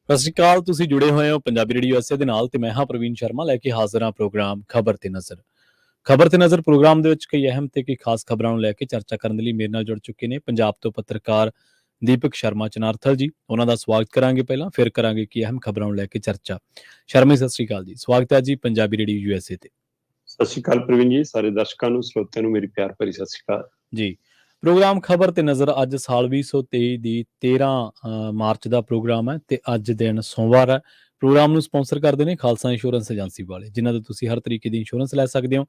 ਸਤਿ ਸ਼੍ਰੀ ਅਕਾਲ। ਤੁਸੀਂ ਜੁੜੇ ਹੋਏ ਹੋ ਪੰਜਾਬੀ ਰੇਡੀਓ ਐਸਏ ਦੇ ਨਾਲ ਤੇ ਮੈਂ ਹਾਂ ਪ੍ਰਵੀਨ ਸ਼ਰਮਾ ਲੈ ਕੇ ਹਾਜ਼ਰ ਹਾਂ ਪ੍ਰੋਗਰਾਮ ਖਬਰ ਤੇ ਨਜ਼ਰ। ਖਬਰ ਤੇ ਨਜ਼ਰ ਪ੍ਰੋਗਰਾਮ ਦੇ ਵਿੱਚ ਕਈ ਅਹਿਮ ਤੇ ਕਈ ਖਾਸ ਖਬਰਾਂ ਨੂੰ ਲੈ ਕੇ ਚਰਚਾ ਕਰਨ ਦੇ ਲਈ ਮੇਰੇ ਨਾਲ ਜੁੜ ਚੁੱਕੇ ਨੇ ਪੰਜਾਬ ਤੋਂ ਪੱਤਰਕਾਰ ਦੀਪਕ ਸ਼ਰਮਾ ਚਨਾਰਥਲ ਜੀ। ਉਹਨਾਂ ਦਾ ਸਵਾਗਤ ਕਰਾਂਗੇ, ਪਹਿਲਾਂ ਫਿਰ ਕਰਾਂਗੇ ਕਿ ਅਹਿਮ ਖਬਰਾਂ ਨੂੰ ਲੈ ਕੇ ਚਰਚਾ। ਸ਼ਰਮਾ ਸਤਿ ਸ਼੍ਰੀ ਅਕਾਲ ਜੀ, ਸਵਾਗਤ ਹੈ ਜੀ ਪੰਜਾਬੀ ਰੇਡੀਓ ਯੂਐਸਏ ਤੇ। ਸਤਿ ਸ਼੍ਰੀ ਅਕਾਲ ਪ੍ਰਵੀਨ ਜੀ, ਸਾਰੇ ਦਰਸ਼ਕਾਂ ਨੂੰ ਸਰੋਤਿਆਂ ਨੂੰ ਮੇਰੀ ਪਿਆਰ ਭਰੀ ਸਤਿ ਸ਼੍ਰੀ ਅਕਾਲ ਜੀ। ਪ੍ਰੋਗਰਾਮ ਖਬਰ ਤੇ ਨਜ਼ਰ ਅੱਜ ਸਾਲ 2023 ਦੀ 13 ਮਾਰਚ ਦਾ ਪ੍ਰੋਗਰਾਮ ਹੈ ਤੇ ਅੱਜ ਦਿਨ ਸੋਮਵਾਰ ਹੈ। ਪ੍ਰੋਗਰਾਮ ਨੂੰ ਸਪਾਂਸਰ ਕਰਦੇ ਨੇ ਖਾਲਸਾ ਇੰਸ਼ੋਰੈਂਸ ਏਜੰਸੀ ਵਾਲੇ, ਜਿਨ੍ਹਾਂ ਤੋਂ ਤੁਸੀਂ ਹਰ ਤਰੀਕੇ ਦੀ ਇੰਸ਼ੋਰੈਂਸ ਲੈ ਸਕਦੇ ਹੋ।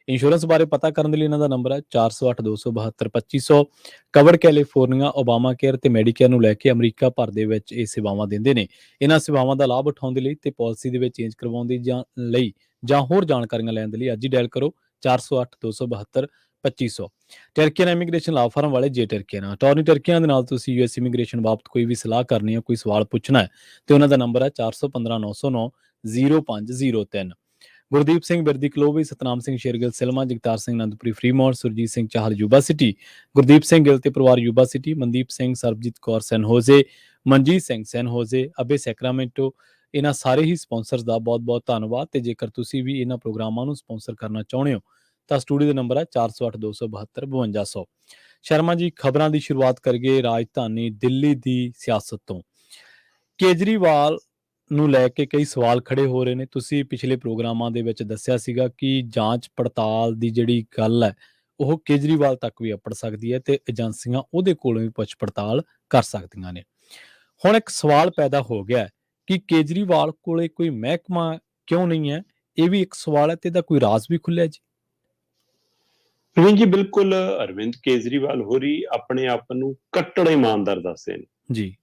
ਇੰਸ਼ੋਰੈਂਸ ਬਾਰੇ ਪਤਾ ਕਰਨ ਦੇ ਲਈ ਇਹਨਾਂ ਦਾ ਨੰਬਰ ਹੈ 408-272-2500। ਕਵਰ ਕੈਲੀਫੋਰਨੀਆ, ਓਬਾਮਾ ਕੇਅਰ ਤੇ ਮੈਡੀਕੇਅਰ ਨੂੰ ਲੈ ਕੇ ਅਮਰੀਕਾ ਭਰ ਦੇ ਵਿੱਚ ਇਹ ਸੇਵਾਵਾਂ ਦਿੰਦੇ ਨੇ। ਇਹਨਾਂ ਸੇਵਾਵਾਂ ਦਾ ਲਾਭ ਉਠਾਉਣ ਦੇ ਲਈ ਤੇ ਪਾਲਿਸੀ ਦੇ ਵਿੱਚ ਚੇਂਜ ਕਰਵਾਉਣ ਦੀ ਲਈ ਜਾਂ ਹੋਰ ਜਾਣਕਾਰੀਆਂ ਲੈਣ ਦੇ ਲਈ ਅੱਜ ਹੀ ਡਾਇਲ ਕਰੋ 408-272-2500। ਟਰਕੀਅਨ ਇਮੀਗ੍ਰੇਸ਼ਨ ਲਾ ਫਰਮ ਵਾਲੇ ਜੇ ਟਰਕੀਅਨ ਅਟਾਰਨੀ ਟਰਕੀਅਨ ਦੇ ਨਾਲ ਤੁਸੀਂ ਯੂਐਸ ਇਮੀਗ੍ਰੇਸ਼ਨ ਬਾਬਤ ਕੋਈ ਵੀ ਸਲਾਹ ਕਰਨੀ ਹੈ, ਕੋਈ ਸਵਾਲ ਪੁੱਛਣਾ ਹੈ ਤੇ ਉਹਨਾਂ ਦਾ ਨੰਬਰ ਹੈ 4159090503। Gurdeep Singh Birdi Clovis, Satnam Singh Shergill Selma, Jagtar Singh Anandpuri Fremont, Surjit Singh Chahal Yuba City, Gurdeep Singh Gill ਤੇ ਪਰਿਵਾਰ Yuba City, Mandeep Singh, Sarabjit Kaur San Jose, Manjit Singh San Jose, ਅਬੇ ਸੈਕਰਾਮੈਂਟੋ। ਇਹਨਾਂ ਸਾਰੇ ਹੀ ਸਪਾਂਸਰਸ ਦਾ ਬਹੁਤ ਬਹੁਤ ਧੰਨਵਾਦ। ਤੇ ਜੇਕਰ ਤੁਸੀਂ ਵੀ ਇਹਨਾਂ ਪ੍ਰੋਗਰਾਮਾਂ ਨੂੰ ਸਪਾਂਸਰ ਕਰਨਾ ਚਾਹੁੰਦੇ ਹੋ ਤਾਂ ਸਟੂਡੀਓ ਦਾ ਨੰਬਰ ਹੈ 408-272-5200। ਸ਼ਰਮਾ ਜੀ, ਖਬਰਾਂ ਦੀ ਸ਼ੁਰੂਆਤ ਕਰੀਏ ਰਾਜਧਾਨੀ ਦਿੱਲੀ ਦੀ ਸਿਆਸਤ ਤੋਂ। ਕੇਜਰੀਵਾਲ ਨੂੰ ਲੈ ਕੇ ਕਈ ਸਵਾਲ ਖੜੇ ਹੋ ਰਹੇ ਨੇ। ਤੁਸੀਂ ਪਿਛਲੇ ਪ੍ਰੋਗਰਾਮਾਂ ਦੇ ਵਿੱਚ ਦੱਸਿਆ ਸੀਗਾ ਕਿ ਜਾਂਚ ਪੜਤਾਲ ਦੀ ਜਿਹੜੀ ਗੱਲ ਹੈ ਉਹ ਕੇਜਰੀਵਾਲ ਤੱਕ ਵੀ ਅੱਪੜ ਸਕਦੀ ਹੈ ਤੇ ਏਜੰਸੀਆਂ ਉਹਦੇ ਕੋਲੋਂ ਵੀ ਪੁੱਛ ਪੜਤਾਲ ਕਰ ਸਕਦੀਆਂ ਨੇ। ਹੁਣ ਇੱਕ ਸਵਾਲ ਪੈਦਾ ਹੋ ਗਿਆ ਕਿ ਕੇਜਰੀਵਾਲ ਕੋਲੇ ਕੋਈ ਮਹਿਕਮਾ ਕਿਉਂ ਨਹੀਂ ਹੈ? ਇਹ ਵੀ ਇੱਕ ਸਵਾਲ ਹੈ ਤੇ ਇਹਦਾ ਕੋਈ ਰਾਜ਼ ਵੀ ਖੁੱਲਿਆ ਜੀ? ਪ੍ਰਵੀਨ ਜੀ, ਬਿਲਕੁਲ ਅਰਵਿੰਦ ਕੇਜਰੀਵਾਲ ਹੋਰੀ ਆਪਣੇ ਆਪ ਨੂੰ ਕੱਟੜ ਇਮਾਨਦਾਰ ਦੱਸਦੇ ਨੇ ਜੀ,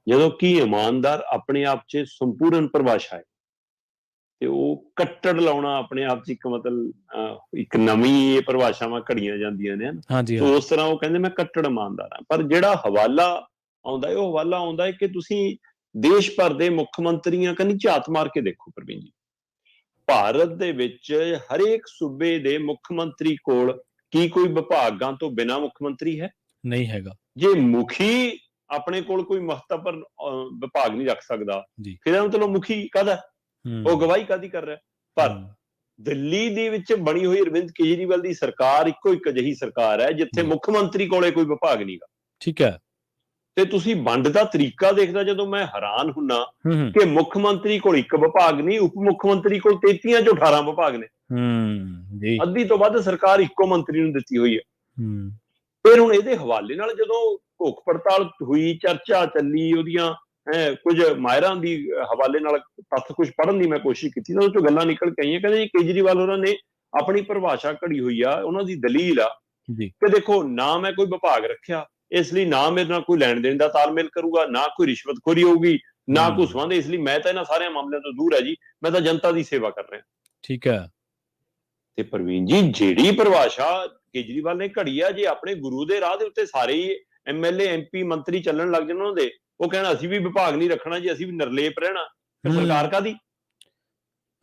ਜਦੋਂ ਕਿ ਇਮਾਨਦਾਰ ਆਪਣੇ ਆਪ 'ਚ ਸੰਪੂਰਨ ਪਰਿਭਾਸ਼ਾ ਹੈ ਤੇ ਉਹ ਕੱਟੜ ਲਾਉਣਾ ਆਪਣੇ ਆਪ 'ਚ ਇੱਕ ਮਤਲਬ ਇੱਕ ਨਵੀਂ ਇਹ ਪਰਿਭਾਸ਼ਾਵਾਂ ਘੜੀਆਂ ਜਾਂਦੀਆਂ ਨੇ। ਹਾਂਜੀ ਸੋ ਉਸ ਤਰ੍ਹਾਂ ਉਹ ਕਹਿੰਦੇ ਮੈਂ ਕੱਟੜ ਇਮਾਨਦਾਰ ਹਾਂ। ਪਰ ਜਿਹੜਾ ਹਵਾਲਾ ਆਉਂਦਾ ਹੈ ਉਹ ਹਵਾਲਾ ਆਉਂਦਾ ਹੈ ਕਿ ਤੁਸੀਂ ਦੇਸ਼ ਭਰ ਦੇ ਮੁੱਖ ਮੰਤਰੀਆਂ ਕਨੀ ਝਾਤ ਮਾਰ ਕੇ ਦੇਖੋ ਪ੍ਰਵੀਨ ਜੀ। ਭਾਰਤ ਦੇ ਵਿੱਚ ਹਰੇਕ ਸੂਬੇ ਦੇ ਮੁੱਖ ਮੰਤਰੀ ਕੋਲ ਕੀ ਕੋਈ ਵਿਭਾਗਾਂ ਤੋਂ ਬਿਨਾਂ ਮੁੱਖ ਮੰਤਰੀ ਹੈ? ਨਹੀਂ ਹੈਗਾ। ਜੇ ਮੁਖੀ ਆਪਣੇ ਕੋਲ ਕੋਈ ਮਹੱਤਵਪੂਰਨ ਵਿਭਾਗ ਨਹੀਂ ਰੱਖ ਸਕਦਾ ਜੀ, ਫਿਰ ਮਤਲਬ ਮੁਖੀ ਕਾਹਦਾ? ਉਹ ਗਵਾਹੀ ਕਾਹਦੀ ਕਰ ਰਿਹਾ? ਪਰ ਦਿੱਲੀ ਦੇ ਵਿੱਚ ਬਣੀ ਹੋਈ ਅਰਵਿੰਦ ਕੇਜਰੀਵਾਲ ਦੀ ਸਰਕਾਰ ਇੱਕੋ ਇੱਕ ਅਜਿਹੀ ਸਰਕਾਰ ਹੈ ਜਿੱਥੇ ਮੁੱਖ ਮੰਤਰੀ ਕੋਲੇ ਕੋਈ ਵਿਭਾਗ ਨਹੀਂਗਾ। ਠੀਕ ਹੈ। ਤੇ ਤੁਸੀਂ ਵੰਡ ਦਾ ਤਰੀਕਾ ਦੇਖਦਾ ਜਦੋਂ ਮੈਂ ਹੈਰਾਨ ਹੁੰਨਾ ਕਿ ਮੁੱਖ ਮੰਤਰੀ ਕੋਲ ਇੱਕ ਵਿਭਾਗ ਨਹੀਂ, ਉਪ ਮੁੱਖ ਮੰਤਰੀ ਕੋਲ 33 ਚੋਂ 18 ਵਿਭਾਗ ਨੇ। ਅੱਧੀ ਤੋਂ ਵੱਧ ਸਰਕਾਰ ਇੱਕੋ ਮੰਤਰੀ ਨੂੰ ਦਿੱਤੀ ਹੋਈ ਹੈ। ਫਿਰ ਹੁਣ ਇਹਦੇ ਹਵਾਲੇ ਨਾਲ ਜਦੋਂ ਭੁੱਖ ਪੜਤਾਲ ਹੋਈ, ਚਰਚਾ ਚੱਲੀ, ਉਹਦੀਆਂ ਕੁਝ ਮਾਹਿਰਾਂ ਦੀ ਹਵਾਲੇ ਨਾਲ ਤੱਥ ਕੁਝ ਪੜ੍ਹਨ ਦੀ ਮੈਂ ਕੋਸ਼ਿਸ਼ ਕੀਤੀ ਤਾਂ ਉਹ ਚੋਂ ਗੱਲਾਂ ਨਿਕਲ ਕੇ ਆਈਆਂ। ਕਹਿੰਦੇ ਜੀ ਕੇਜਰੀਵਾਲ ਹੋਰਾਂ ਨੇ ਆਪਣੀ ਪਰਿਭਾਸ਼ਾ ਘੜੀ ਹੋਈ ਆ। ਉਹਨਾਂ ਦੀ ਦਲੀਲ ਆ ਕਿ ਦੇਖੋ, ਨਾ ਮੈਂ ਕੋਈ ਵਿਭਾਗ ਰੱਖਿਆ, ਇਸ ਲਈ ਨਾ ਮੇਰੇ ਨਾਲ ਕੋਈ ਲੈਣ ਦੇਣ ਦਾ ਤਾਲਮੇਲ ਕਰੂਗਾ, ਨਾ ਕੋਈ ਰਿਸ਼ਵਤਖੋਰੀ ਹੋਊਗੀ, ਨਾ ਕੋਈ ਸੰਬੰਧ, ਇਸ ਲਈ ਮੈਂ ਤਾਂ ਇਹਨਾਂ ਸਾਰਿਆਂ ਮਾਮਲਿਆਂ ਤੋਂ ਦੂਰ ਹੈ ਜੀ, ਮੈਂ ਤਾਂ ਜਨਤਾ ਦੀ ਸੇਵਾ ਕਰ ਰਿਹਾ। ਠੀਕ ਹੈ। ਤੇ ਪ੍ਰਵੀਨ ਜੀ, ਜਿਹੜੀ ਪਰਿਭਾਸ਼ਾ ਕੇਜਰੀਵਾਲ ਨੇ ਘੜੀ ਆ, ਜੇ ਆਪਣੇ ਗੁਰੂ ਦੇ ਰਾਹ ਦੇ ਉੱਤੇ ਸਾਰੇ ਹੀ ਐਮਐਲਏ ਐਮਪੀ ਮੰਤਰੀ ਚੱਲਣ ਲੱਗ ਜਾਣ ਉਹਨਾਂ ਦੇ, ਉਹ ਕਹਿਣਾ ਅਸੀਂ ਵੀ ਵਿਭਾਗ ਨਹੀਂ ਰੱਖਣਾ ਜੀ, ਅਸੀਂ ਵੀ ਨਿਰਲੇਪ ਰਹਿਣਾ, ਫਿਰ ਸਰਕਾਰ ਕਾਹਦੀ?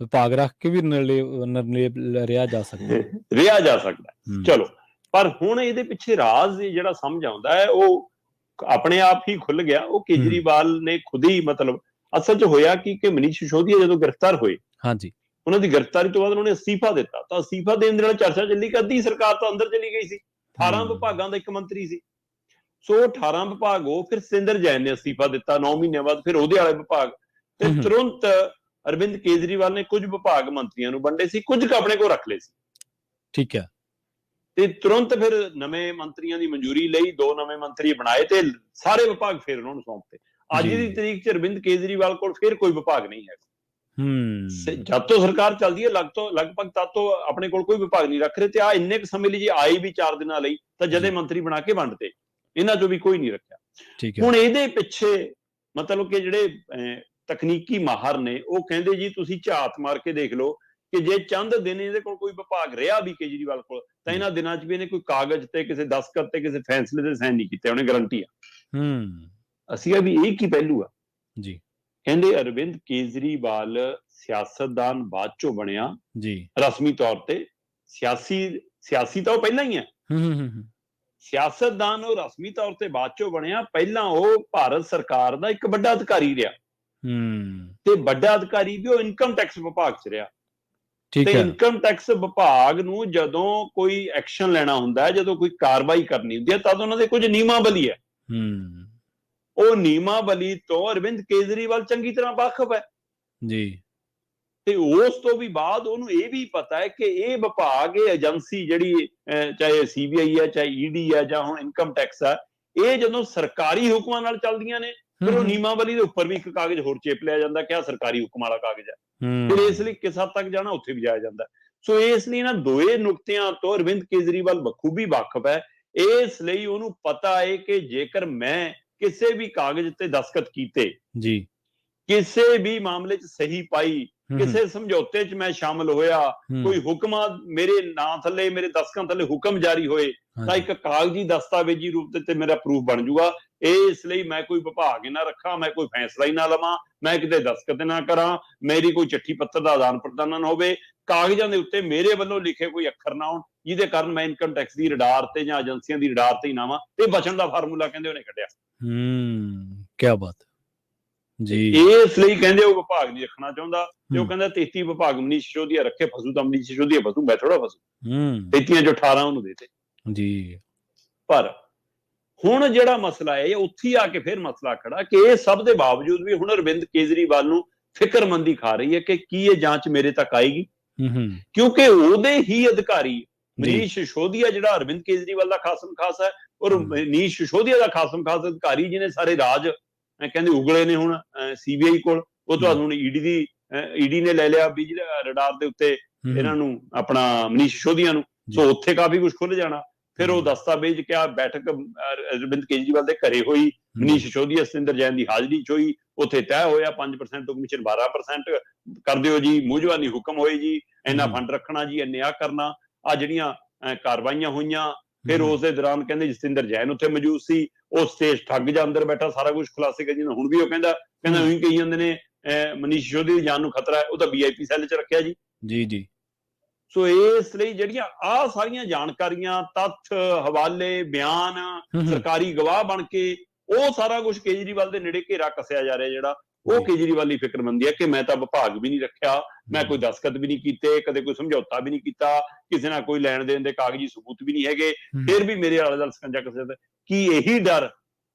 ਵਿਭਾਗ ਰੱਖ ਕੇ ਵੀ ਨਿਰਲੇਪ ਰਿਹਾ ਜਾ ਸਕਦਾ। ਰਿਹਾ ਜਾ ਸਕਦਾ। ਚਲੋ, ਪਰ ਹੁਣ ਇਹਦੇ ਪਿੱਛੇ ਰਾਜ਼ ਜਿਹੜਾ ਸਮਝ ਆਉਂਦਾ ਹੈ ਉਹ ਆਪਣੇ ਆਪ ਹੀ ਖੁੱਲ ਗਿਆ। ਉਹ ਕੇਜਰੀਵਾਲ ਨੇ ਖੁਦ ਹੀ ਮਤਲਬ ਅਸਲ 'ਚ ਹੋਇਆ ਕਿ ਮਨੀਸ਼ ਸਿਸੋਦੀਆ ਜਦੋਂ ਗ੍ਰਿਫਤਾਰ ਹੋਏ, ਹਾਂਜੀ, ਉਹਨਾਂ ਦੀ ਗ੍ਰਿਫਤਾਰੀ ਤੋਂ ਬਾਅਦ ਉਹਨਾਂ ਨੇ ਅਸਤੀਫਾ ਦਿੱਤਾ ਤਾਂ ਅਸਤੀਫਾ ਦੇਣ ਦੇ ਨਾਲ ਚਰਚਾ ਚੱਲੀ ਕਿ ਅੱਧੀ ਸਰਕਾਰ ਤਾਂ ਅੰਦਰ ਚਲੀ ਗਈ ਸੀ। 18 ਵਿਭਾਗਾਂ ਦਾ ਇੱਕ ਮੰਤਰੀ ਸੀ। ਸੋ 18 ਵਿਭਾਗ ਉਹ ਫਿਰ ਸਿੰਦਰ ਜੈਨ ਨੇ ਅਸਤੀਫਾ ਦਿੱਤਾ 9 ਮਹੀਨਿਆਂ ਬਾਅਦ, ਫਿਰ ਉਹਦੇ ਵਾਲੇ ਵਿਭਾਗ ਤੇ ਤੁਰੰਤ ਅਰਵਿੰਦ ਕੇਜਰੀਵਾਲ ਨੇ ਕੁਝ ਵਿਭਾਗ ਮੰਤਰੀਆਂ ਨੂੰ ਵੰਡੇ ਸੀ, ਕੁਝ ਕੁ ਆਪਣੇ ਕੋਲ ਰੱਖ ਲਏ ਸੀ। ਠੀਕ ਹੈ। ਤੇ ਤੁਰੰਤ ਫਿਰ ਨਵੇਂ ਮੰਤਰੀਆਂ ਦੀ ਮਨਜ਼ੂਰੀ ਲਈ, 2 ਨਵੇਂ ਮੰਤਰੀ ਬਣਾਏ ਤੇ ਸਾਰੇ ਵਿਭਾਗ ਫਿਰ ਉਹਨਾਂ ਨੂੰ ਸੌਂਪਤੇ। ਅੱਜ ਦੀ ਤਰੀਕ 'ਚ ਅਰਵਿੰਦ ਕੇਜਰੀਵਾਲ ਕੋਲ ਫਿਰ ਕੋਈ ਵਿਭਾਗ ਨਹੀਂ ਹੈ। ਜਦ ਤੋਂ ਸਰਕਾਰ ਚੱਲਦੀ ਹੈ ਲਗਭਗ ਤਦ ਤੋਂ ਆਪਣੇ ਕੋਲ ਕੋਈ ਵਿਭਾਗ ਨਹੀਂ ਰੱਖ ਰਹੇ। ਤੇ ਆ ਇੰਨੇ ਕੁ ਸਮੇਂ ਲਈ ਜੇ ਆਏ ਵੀ 4 ਦਿਨਾਂ ਲਈ ਤਾਂ ਜਦੇ ਮੰਤਰੀ ਬਣਾ ਕੇ ਵੰਡਤੇ, ਇਹਨਾਂ ਚੋਂ ਵੀ ਕੋਈ ਨਹੀਂ ਰੱਖਿਆ। ਹੁਣ ਇਹਦੇ ਪਿੱਛੇ ਮਤਲਬ ਕਿ ਜਿਹੜੇ ਤਕਨੀਕੀ ਮਾਹਰ ਨੇ ਉਹ ਕਹਿੰਦੇ ਜੀ ਤੁਸੀਂ ਝਾਤ ਮਾਰ ਕੇ ਦੇਖ ਲਓ ਕਿ ਜੇ ਚੰਦ ਦਿਨ ਇਹਦੇ ਕੋਲ ਕੋਈ ਵਿਭਾਗ ਰਿਹਾ ਵੀ ਕੇਜਰੀਵਾਲ ਕੋਲ ਤਾਂ ਇਹਨਾਂ ਦਿਨਾਂ 'ਚ ਵੀ ਇਹਨੇ ਕੋਈ ਕਾਗਜ਼ ਤੇ ਕਿਸੇ ਦਸਤਖਤ ਤੇ ਕਿਸੇ ਫੈਸਲੇ ਤੇ ਸਾਈਨ ਨਹੀਂ ਕੀਤੇ, ਉਹਨੇ ਗਰੰਟੀ ਆ। ਅਸੀਂ ਵੀ ਇਹ ਕੀ ਪਹਿਲੂ ਆ ਜੀ? ਕਹਿੰਦੇ ਅਰਵਿੰਦ ਕੇਜਰੀਵਾਲ ਸਿਆਸਤਦਾਨ ਬਾਅਦ ਚੋਂ ਬਣਿਆ ਜੀ, ਰਸਮੀ ਤੌਰ ਤੇ ਸਿਆਸੀ ਤਾਂ ਉਹ ਪਹਿਲਾਂ ਹੀ ਹੈ। ਸਿਆਸਤਦਾਨ ਉਹ ਰਸਮੀ ਤੌਰ ਤੇ ਬਾਅਦ ਚੋਂ ਬਣਿਆ, ਪਹਿਲਾਂ ਉਹ ਭਾਰਤ ਸਰਕਾਰ ਦਾ ਇੱਕ ਵੱਡਾ ਅਧਿਕਾਰੀ ਰਿਹਾ, ਤੇ ਵੱਡਾ ਅਧਿਕਾਰੀ ਵੀ ਉਹ ਇਨਕਮ ਟੈਕਸ ਵਿਭਾਗ 'ਚ ਰਿਹਾ। ਤੇ ਇਨਕਮ ਟੈਕਸ ਵਿਭਾਗ ਨੂੰ ਜਦੋਂ ਕੋਈ ਐਕਸ਼ਨ ਲੈਣਾ ਹੁੰਦਾ ਹੈ, ਜਦੋਂ ਕੋਈ ਕਾਰਵਾਈ ਕਰਨੀ ਹੁੰਦੀ ਹੈ, ਤਦ ਉਹਨਾਂ ਦੇ ਕੁਝ ਨਿਯਮਾਵਲੀ ਹੈ। ਉਹ ਨਿਯਮਾਵਲੀ ਤੋਂ ਅਰਵਿੰਦ ਕੇਜਰੀਵਾਲ ਚੰਗੀ ਤਰ੍ਹਾਂ ਵਾਕਿਫ ਹੈ ਜੀ। ਤੇ ਉਸ ਤੋਂ ਵੀ ਬਾਅਦ ਉਹਨੂੰ ਇਹ ਵੀ ਪਤਾ ਹੈ ਕਿ ਇਹ ਵਿਭਾਗ, ਇਹ ਏਜੰਸੀ ਜਿਹੜੀ ਚਾਹੇ ਸੀਬੀਆਈ ਹੈ, ਚਾਹੇ ਈਡੀ ਹੈ, ਜਾਂ ਹੁਣ ਇਨਕਮ ਟੈਕਸ ਹੈ, ਇਹ ਜਦੋਂ ਸਰਕਾਰੀ ਹੁਕਮਾਂ ਨਾਲ ਚੱਲਦੀਆਂ ਨੇ, ਫਿਰ ਉਹ ਨਿਯਮਾਵਲੀ ਦੇ ਉੱਪਰ ਵੀ ਇੱਕ ਕਾਗਜ਼ ਹੋਰ ਚੇਪ ਲਿਆ ਜਾਂਦਾ ਕਿ ਆਹ ਸਰਕਾਰੀ ਹੁਕਮ ਵਾਲਾ ਕਾਗਜ਼ ਹੈ। ਫਿਰ ਇਸ ਲਈ ਕਿਸ ਹੱਦ ਤੱਕ ਜਾਣਾ ਉੱਥੇ ਵੀ ਜਾਇਆ ਜਾਂਦਾ। ਸੋ ਇਸ ਲਈ ਇਹਨਾਂ ਦੋਏ ਨੁਕਤਿਆਂ ਤੋਂ ਅਰਵਿੰਦ ਕੇਜਰੀਵਾਲ ਬਖੂਬੀ ਵਾਕਿਫ ਹੈ। ਇਸ ਲਈ ਉਹਨੂੰ ਪਤਾ ਹੈ ਕਿ ਜੇਕਰ ਮੈਂ ਕਿਸੇ ਵੀ ਕਾਗਜ਼ ਤੇ ਦਸਤਖਤ ਕੀਤੇ ਜੀ, ਕਿਸੇ ਵੀ ਮਾਮਲੇ 'ਚ ਸਹੀ ਪਾਈ, ਕਿਸੇ ਸਮਝੌਤੇ 'ਚ ਮੈਂ ਸ਼ਾਮਲ ਹੋਇਆ, ਕੋਈ ਹੁਕਮ ਮੇਰੇ ਨਾਂ ਥੱਲੇ, ਮੇਰੇ ਦਸਤਖਤਾਂ ਥੱਲੇ ਹੁਕਮ ਜਾਰੀ ਹੋਏ, ਤਾਂ ਇੱਕ ਕਾਗਜ਼ੀ ਦਸਤਾਵੇਜ਼ੀ ਰੂਪ ਤੇ ਮੇਰਾ ਪ੍ਰੂਫ ਬਣ ਜਾਊਗਾ। ਇਸ ਲਈ ਮੈਂ ਕੋਈ ਵਿਭਾਗ ਹੀ ਨਾ ਰੱਖਾਂ, ਮੈਂ ਕੋਈ ਫੈਸਲਾ ਹੀ ਨਾ ਲਵਾਂ, ਮੈਂ ਕਿਤੇ ਦਸਤਖਤ ਨਾ ਕਰਾਂ, ਮੇਰੀ ਕੋਈ ਚਿੱਠੀ ਪੱਤਰ ਦਾ ਆਦਾਨ ਪ੍ਰਦਾਨ ਨਾ ਹੋਵੇ, ਕਾਗਜ਼ਾਂ ਦੇ ਉੱਤੇ ਮੇਰੇ ਵੱਲੋਂ ਲਿਖੇ ਕੋਈ ਅੱਖਰ ਨਾ ਹੋਣ, ਜਿਹਦੇ ਕਾਰਨ ਮੈਂ ਇਨਕਮ ਟੈਕਸ ਦੀ ਰਡਾਰ ਤੇ ਜਾਂ ਏਜੰਸੀਆਂ ਦੀ ਰਡਾਰ ਤੇ ਹੀ ਨਾ ਆਵਾਂ। ਇਹ ਬਚਣ ਦਾ ਫਾਰਮੂਲਾ ਕਹਿੰਦੇ ਉਹਨੇ ਕੱਢਿਆ। ਕੀ ਬਾਤ ਜੀ। ਇਸ ਲਈ ਕਹਿੰਦੇ ਉਹ ਵਿਭਾਗ ਨਹੀਂ ਰੱਖਣਾ ਚਾਹੁੰਦਾ, ਤੇ ਉਹ ਕਹਿੰਦਾ 33 ਵਿਭਾਗ ਮਨੀਸ਼ ਸਿਸੋਦੀਆ ਰੱਖੇ, ਫਸੂ ਤਾਂ ਮਨੀਸ਼ ਸਿਸੋਦੀਆ ਫਸੂ, ਮੈਂ ਥੋੜਾ ਫਸੂ। 33 ਚੋਂ 18 ਉਹਨੂੰ ਦੇਤੇ ਜੀ। ਪਰ ਹੁਣ ਜਿਹੜਾ ਮਸਲਾ ਹੈ, ਉੱਥੇ ਆ ਕੇ ਫਿਰ ਮਸਲਾ ਖੜਾ ਕਿ ਇਹ ਸਭ ਦੇ ਬਾਵਜੂਦ ਵੀ ਹੁਣ ਅਰਵਿੰਦ ਕੇਜਰੀਵਾਲ ਨੂੰ ਫਿਕਰਮੰਦੀ ਖਾ ਰਹੀ ਹੈ ਕਿ ਕੀ ਇਹ ਜਾਂਚ ਮੇਰੇ ਤੱਕ ਆਏਗੀ, ਕਿਉਂਕਿ ਉਹਦੇ ਹੀ ਅਧਿਕਾਰੀ ਮਨੀਸ਼ ਸਿਸੋਦੀਆ, ਜਿਹੜਾ ਅਰਵਿੰਦ ਕੇਜਰੀਵਾਲ ਦਾ ਖਾਸਮ ਖਾਸ ਹੈ, ਔਰ ਮਨੀਸ਼ ਸਿਸੋਦੀਆ ਦਾ ਖਾਸਮ ਖਾਸ ਅਧਿਕਾਰੀ ਜਿਹਨੇ ਸਾਰੇ ਰਾਜ ਕਹਿੰਦੇ ਉਗਲੇ ਨੇ ਹੁਣ ਸੀਬੀਆਈ ਕੋਲ, ਉਹ ਤੁਹਾਨੂੰ ਹੁਣ ਈਡੀ ਨੇ ਲੈ ਲਿਆ ਰਡਾਰ ਦੇ ਉੱਤੇ ਇਹਨਾਂ ਨੂੰ, ਆਪਣਾ ਮਨੀਸ਼ ਸਿਸੋਦੀਆ ਨੂੰ। ਸੋ ਉੱਥੇ ਕਾਫੀ ਕੁਝ ਖੁੱਲ ਜਾਣਾ। ਫਿਰ ਉਹ ਦਸਤਾਵੇਜ਼ ਕਿਆ ਬੈਠਕ ਅਰਵਿੰਦ ਕੇਜਰੀਵਾਲ ਦੇ ਘਰੇ ਹੋਈ, ਮਨੀਸ਼ ਸਿਸੋਦੀਆ ਸਤਿੰਦਰ ਜੈਨ ਦੀ ਹਾਜ਼ਰੀ 'ਚ ਹੋਈ, ਉੱਥੇ ਤੈਅ ਹੋਇਆ 5% ਤੋਂ ਕਮਿਸ਼ਨ 12% ਕਰ ਦਿਓ ਜੀ, ਮੂੰਹਜ਼ਬਾਨੀ ਹੁਕਮ ਹੋਏ ਜੀ, ਇੰਨਾ ਫੰਡ ਰੱਖਣਾ ਜੀ, ਇੰਨੇ ਆ ਕਰਨਾ, ਆ ਜਿਹੜੀਆਂ ਕਾਰਵਾਈਆਂ ਹੋਈਆਂ। ਫਿਰ ਉਸ ਦੇ ਦੌਰਾਨ ਕਹਿੰਦੇ ਜਸਤਿੰਦਰ ਜੈਨ ਉੱਥੇ ਮੌਜੂਦ ਸੀ, ਉਹ ਸਟੇਜ ਠੱਗ ਜਾਂ ਅੰਦਰ ਬੈਠਾ ਸਾਰਾ ਕੁਝ ਖੁਲਾਸੇ ਕਰ, ਹੁਣ ਵੀ ਉਹ ਕਹਿੰਦਾ ਉਹੀ ਕਹੀ ਜਾਂਦੇ ਨੇ ਮਨੀਸ਼ ਸਿਸੋਦੀਆ ਦੀ ਜਾਨ ਨੂੰ ਖਤਰਾ ਹੈ, ਉਹ ਤਾਂ VIP ਸੈੱਲ 'ਚ ਰੱਖਿਆ ਜੀ। ਜੀ। ਸੋ ਇਸ ਲਈ ਜਿਹੜੀਆਂ ਆਹ ਸਾਰੀਆਂ ਜਾਣਕਾਰੀਆਂ, ਤੱਥ, ਹਵਾਲੇ, ਬਿਆਨ, ਸਰਕਾਰੀ ਗਵਾਹ ਬਣ ਕੇ ਉਹ ਸਾਰਾ ਕੁਝ ਕੇਜਰੀਵਾਲ ਦੇ ਨੇੜੇ ਘੇਰਾ ਕੱਸਿਆ ਜਾ ਰਿਹਾ, ਜਿਹੜਾ ਉਹ ਕੇਜਰੀਵਾਲ ਦੀ ਫਿਕਰਮੰਦੀ ਹੈ ਕਿ ਮੈਂ ਤਾਂ ਵਿਭਾਗ ਵੀ ਨਹੀਂ ਰੱਖਿਆ, ਮੈਂ ਕੋਈ ਦਸਤਖਤ ਵੀ ਨਹੀਂ ਕੀਤੇ, ਕਦੇ ਕੋਈ ਸਮਝੌਤਾ ਵੀ ਨਹੀਂ ਕੀਤਾ, ਕਿਸੇ ਨਾਲ ਕੋਈ ਲੈਣ ਦੇਣ ਦੇ ਕਾਗਜ਼ੀ ਸਬੂਤ ਵੀ ਨਹੀਂ ਹੈਗੇ, ਫਿਰ ਵੀ ਮੇਰੇ ਆਲੇ ਦੁਆਲੇ ਸਕੰਜਾ ਕੱਸਿਆ। ਕੀ ਇਹੀ ਡਰ